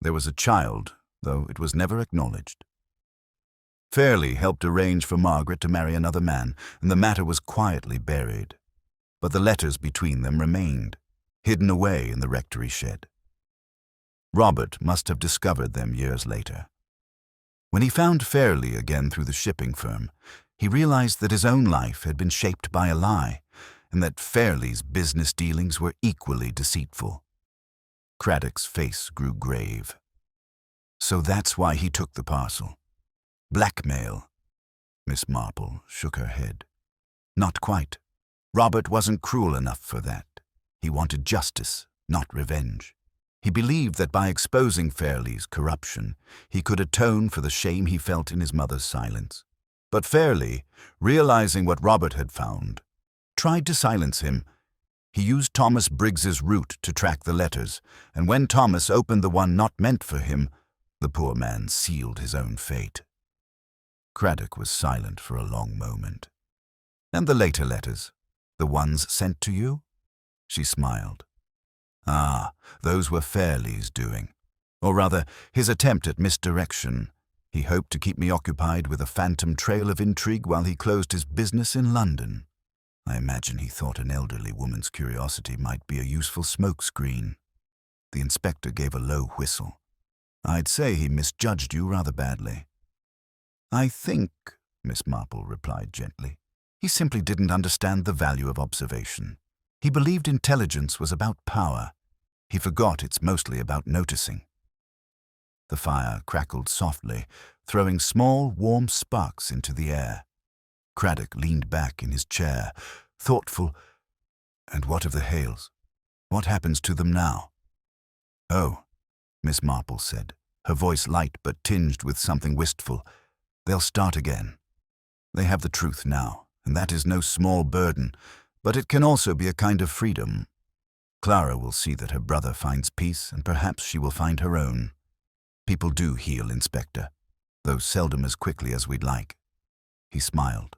There was a child, though it was never acknowledged. Fairley helped arrange for Margaret to marry another man, and the matter was quietly buried. But the letters between them remained, hidden away in the rectory shed. Robert must have discovered them years later. When he found Fairley again through the shipping firm, he realized that his own life had been shaped by a lie, and that Fairley's business dealings were equally deceitful. Craddock's face grew grave. "So that's why he took the parcel. Blackmail." Miss Marple shook her head. "Not quite. Robert wasn't cruel enough for that. He wanted justice, not revenge. He believed that by exposing Fairley's corruption, he could atone for the shame he felt in his mother's silence. But Fairley, realizing what Robert had found, tried to silence him. He used Thomas Briggs's route to track the letters, and when Thomas opened the one not meant for him, the poor man sealed his own fate." Craddock was silent for a long moment. "And the later letters? The ones sent to you?" She smiled. "Ah, those were Fairley's doing. Or rather, his attempt at misdirection. He hoped to keep me occupied with a phantom trail of intrigue while he closed his business in London. I imagine he thought an elderly woman's curiosity might be a useful smokescreen." The inspector gave a low whistle. "I'd say he misjudged you rather badly." "I think," Miss Marple replied gently, "he simply didn't understand the value of observation. He believed intelligence was about power. He forgot it's mostly about noticing." The fire crackled softly, throwing small, warm sparks into the air. Craddock leaned back in his chair, thoughtful. "And what of the Hales? What happens to them now?" "Oh," Miss Marple said, her voice light but tinged with something wistful, "they'll start again. They have the truth now, and that is no small burden, but it can also be a kind of freedom. Clara will see that her brother finds peace, and perhaps she will find her own. People do heal, Inspector, though seldom as quickly as we'd like." He smiled.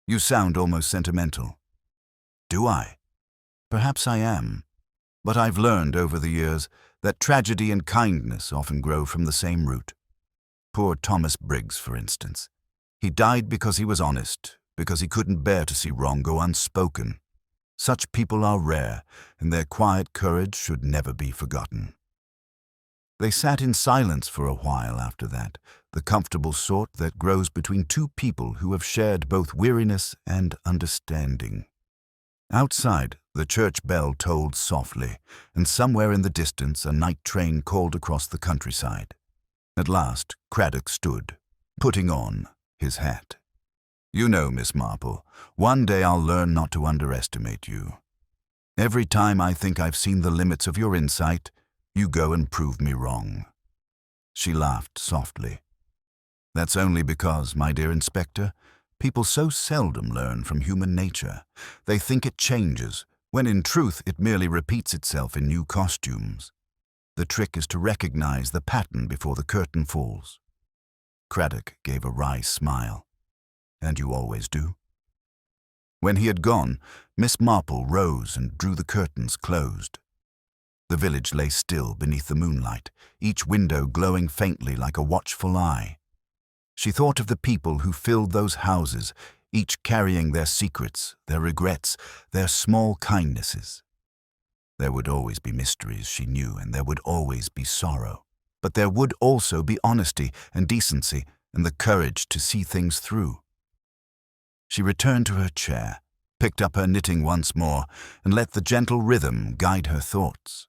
"You sound almost sentimental." "Do I? Perhaps I am. But I've learned over the years that tragedy and kindness often grow from the same root. Poor Thomas Briggs, for instance. He died because he was honest, because he couldn't bear to see wrong go unspoken. Such people are rare, and their quiet courage should never be forgotten. They sat in silence for a while after that, the comfortable sort that grows between two people who have shared both weariness and understanding. Outside, the church bell tolled softly, and somewhere in the distance a night train called across the countryside. At last, Craddock stood, putting on his hat. "You know, Miss Marple, one day I'll learn not to underestimate you. Every time I think I've seen the limits of your insight, you go and prove me wrong." She laughed softly. "That's only because, my dear Inspector, people so seldom learn from human nature. They think it changes, when in truth it merely repeats itself in new costumes. The trick is to recognize the pattern before the curtain falls." Craddock gave a wry smile. "And you always do?" When he had gone, Miss Marple rose and drew the curtains closed. The village lay still beneath the moonlight, each window glowing faintly like a watchful eye. She thought of the people who filled those houses, each carrying their secrets, their regrets, their small kindnesses. There would always be mysteries, she knew, and there would always be sorrow. But there would also be honesty and decency and the courage to see things through. She returned to her chair, picked up her knitting once more, and let the gentle rhythm guide her thoughts.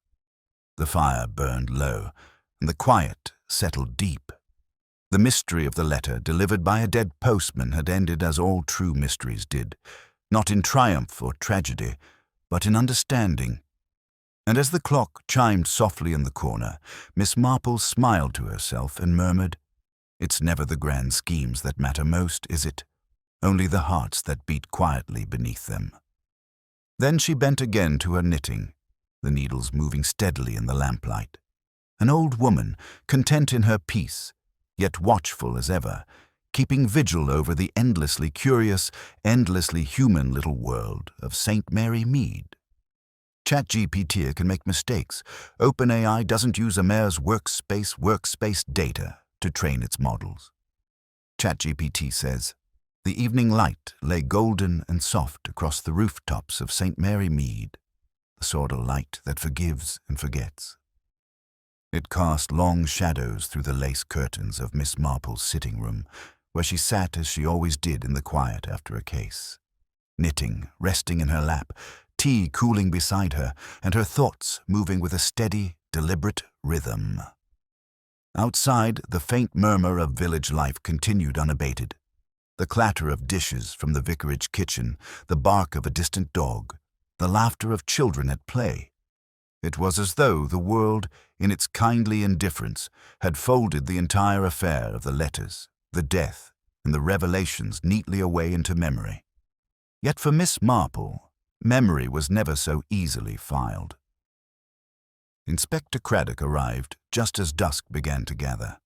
The fire burned low, and the quiet settled deep. The mystery of the letter delivered by a dead postman had ended as all true mysteries did, not in triumph or tragedy, but in understanding. And as the clock chimed softly in the corner, Miss Marple smiled to herself and murmured, "It's never the grand schemes that matter most, is it? Only the hearts that beat quietly beneath them." Then she bent again to her knitting, the needles moving steadily in the lamplight. An old woman, content in her peace, yet watchful as ever, keeping vigil over the endlessly curious, endlessly human little world of St. Mary Mead. ChatGPT can make mistakes. OpenAI doesn't use a mayor's workspace data to train its models. ChatGPT says, "The evening light lay golden and soft across the rooftops of St. Mary Mead, the sort of light that forgives and forgets." It cast long shadows through the lace curtains of Miss Marple's sitting room, where she sat as she always did in the quiet after a case, knitting, resting in her lap, tea cooling beside her, and her thoughts moving with a steady, deliberate rhythm. Outside, the faint murmur of village life continued unabated. The clatter of dishes from the vicarage kitchen, the bark of a distant dog, the laughter of children at play. It was as though the world, in its kindly indifference, had folded the entire affair of the letters, the death, and the revelations neatly away into memory. Yet for Miss Marple, memory was never so easily filed. Inspector Craddock arrived just as dusk began to gather.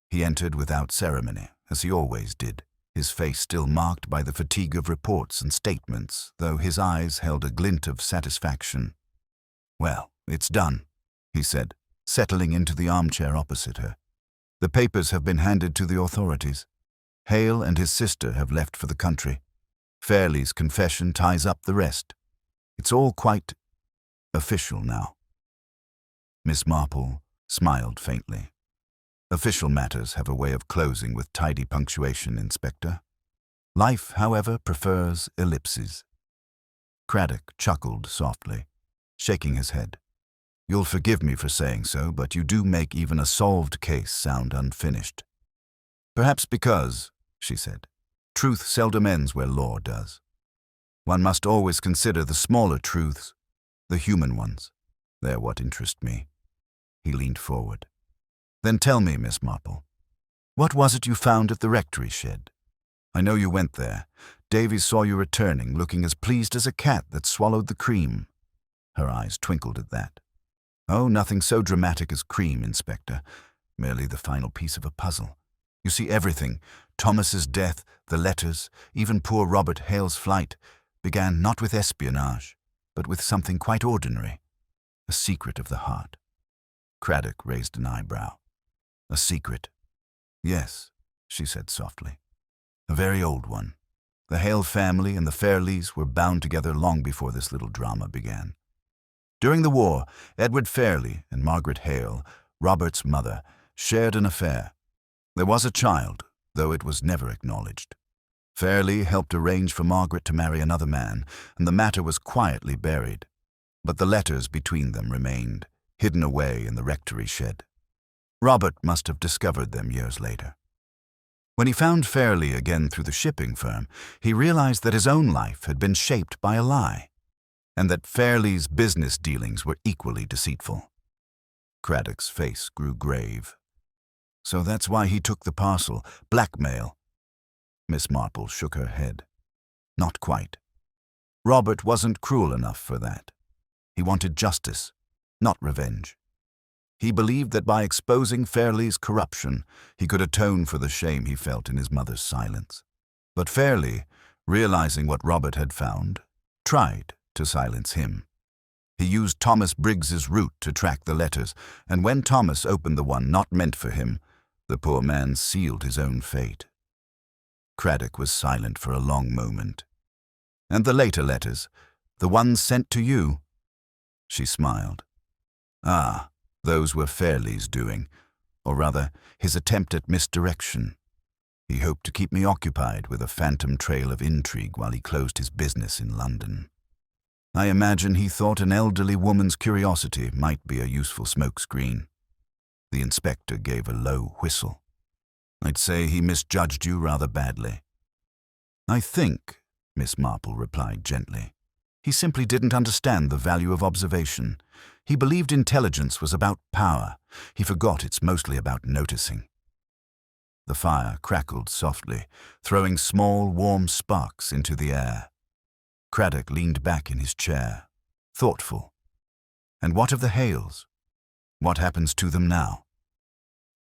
He entered without ceremony, as he always did, his face still marked by the fatigue of reports and statements, though his eyes held a glint of satisfaction. "Well, it's done," he said, settling into the armchair opposite her. "The papers have been handed to the authorities. Hale and his sister have left for the country. Fairley's confession ties up the rest. It's all quite official now." Miss Marple smiled faintly. "Official matters have a way of closing with tidy punctuation, Inspector. Life, however, prefers ellipses." Craddock chuckled softly, shaking his head. "You'll forgive me for saying so, but you do make even a solved case sound unfinished." "Perhaps because," she said, "truth seldom ends where law does. One must always consider the smaller truths, the human ones. They're what interest me." He leaned forward. "Then tell me, Miss Marple, what was it you found at the rectory shed? I know you went there. Davies saw you returning, looking as pleased as a cat that swallowed the cream." Her eyes twinkled at that. "Oh, nothing so dramatic as cream, Inspector. Merely the final piece of a puzzle. You see, everything, Thomas's death, the letters, even poor Robert Hale's flight, began not with espionage, but with something quite ordinary. A secret of the heart." Craddock raised an eyebrow. "A secret? Yes, she said softly. A very old one. The Hale family and the Fairleys were bound together long before this little drama began. During the war, Edward Fairley and Margaret Hale, Robert's mother, shared an affair. There was a child, though it was never acknowledged. Fairley helped arrange for Margaret to marry another man, and the matter was quietly buried. But the letters between them remained, hidden away in the rectory shed. Robert must have discovered them years later. When he found Fairley again through the shipping firm, he realized that his own life had been shaped by a lie, and that Fairley's business dealings were equally deceitful. Craddock's face grew grave. So that's why he took the parcel, blackmail. Miss Marple shook her head. Not quite. Robert wasn't cruel enough for that. He wanted justice, not revenge. He believed that by exposing Fairley's corruption, he could atone for the shame he felt in his mother's silence. But Fairley, realizing what Robert had found, tried to silence him. He used Thomas Briggs's route to track the letters, and when Thomas opened the one not meant for him, the poor man sealed his own fate. Craddock was silent for a long moment. And the later letters, the ones sent to you? She smiled. Ah, those were Fairley's doing, or rather, his attempt at misdirection. He hoped to keep me occupied with a phantom trail of intrigue while he closed his business in London. I imagine he thought an elderly woman's curiosity might be a useful smokescreen. The inspector gave a low whistle. I'd say he misjudged you rather badly. I think, Miss Marple replied gently, he simply didn't understand the value of observation. He believed intelligence was about power. He forgot it's mostly about noticing. The fire crackled softly, throwing small, warm sparks into the air. Craddock leaned back in his chair, thoughtful. And what of the Hales? What happens to them now?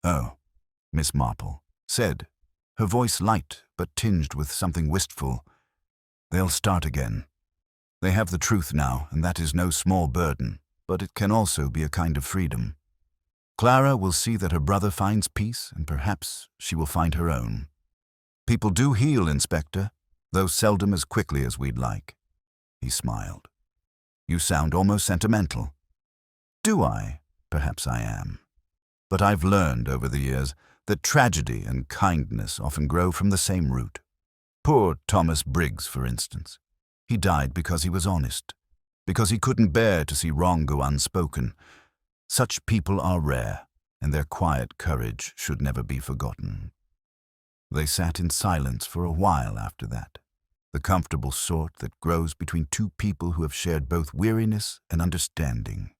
Oh, Miss Marple said, her voice light but tinged with something wistful. They'll start again. They have the truth now, and that is no small burden, but it can also be a kind of freedom. Clara will see that her brother finds peace, and perhaps she will find her own. People do heal, Inspector, though seldom as quickly as we'd like. He smiled. You sound almost sentimental. Do I? Perhaps I am. But I've learned over the years that tragedy and kindness often grow from the same root. Poor Thomas Briggs, for instance. He died because he was honest, because he couldn't bear to see wrong go unspoken. Such people are rare, and their quiet courage should never be forgotten. They sat in silence for a while after that, the comfortable sort that grows between two people who have shared both weariness and understanding.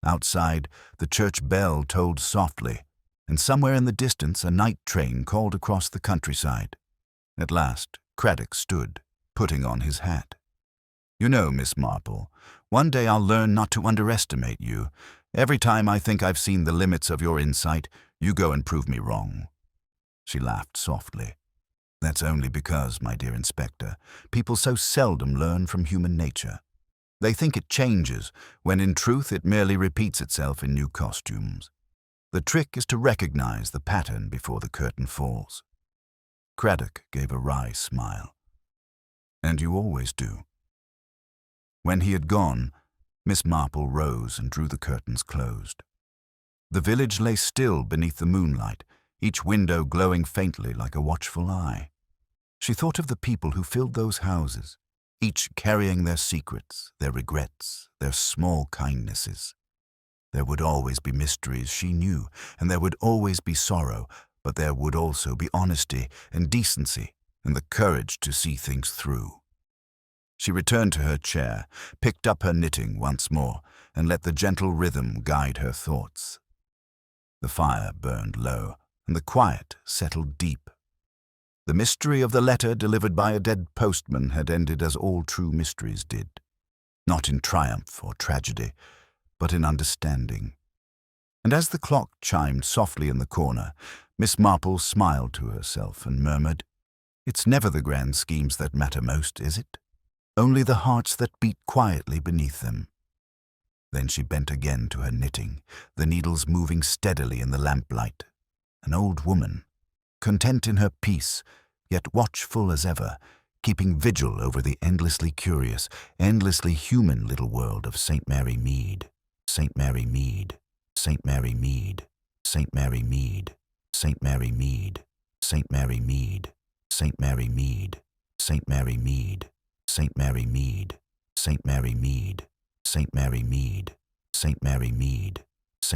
Outside, the church bell tolled softly, and somewhere in the distance a night train called across the countryside. At last, Craddock stood, putting on his hat. You know, Miss Marple, one day I'll learn not to underestimate you. Every time I think I've seen the limits of your insight, you go and prove me wrong. She laughed softly. That's only because, my dear Inspector, people so seldom learn from human nature. They think it changes, when in truth it merely repeats itself in new costumes. The trick is to recognize the pattern before the curtain falls. Craddock gave a wry smile. And you always do. When he had gone, Miss Marple rose and drew the curtains closed. The village lay still beneath the moonlight, each window glowing faintly like a watchful eye. She thought of the people who filled those houses, each carrying their secrets, their regrets, their small kindnesses. There would always be mysteries, she knew, and there would always be sorrow, but there would also be honesty and decency and the courage to see things through. She returned to her chair, picked up her knitting once more, and let the gentle rhythm guide her thoughts. The fire burned low, and the quiet settled deep. The mystery of the letter delivered by a dead postman had ended as all true mysteries did, not in triumph or tragedy, but in understanding. And as the clock chimed softly in the corner, Miss Marple smiled to herself and murmured, "It's never the grand schemes that matter most, is it? Only the hearts that beat quietly beneath them." Then she bent again to her knitting, the needles moving steadily in the lamplight. An old woman, content in her peace, yet watchful as ever, keeping vigil over the endlessly curious, endlessly human little world of St. Mary Mead. St. Mary Mead, St. Mary Mead, St. Mary Mead, St. Mary Mead, St. Mary Mead, St. Mary Mead, St. Mary Mead, St. Mary Mead, St. Mary Mead, St. Mary Mead, St. Mary Mead,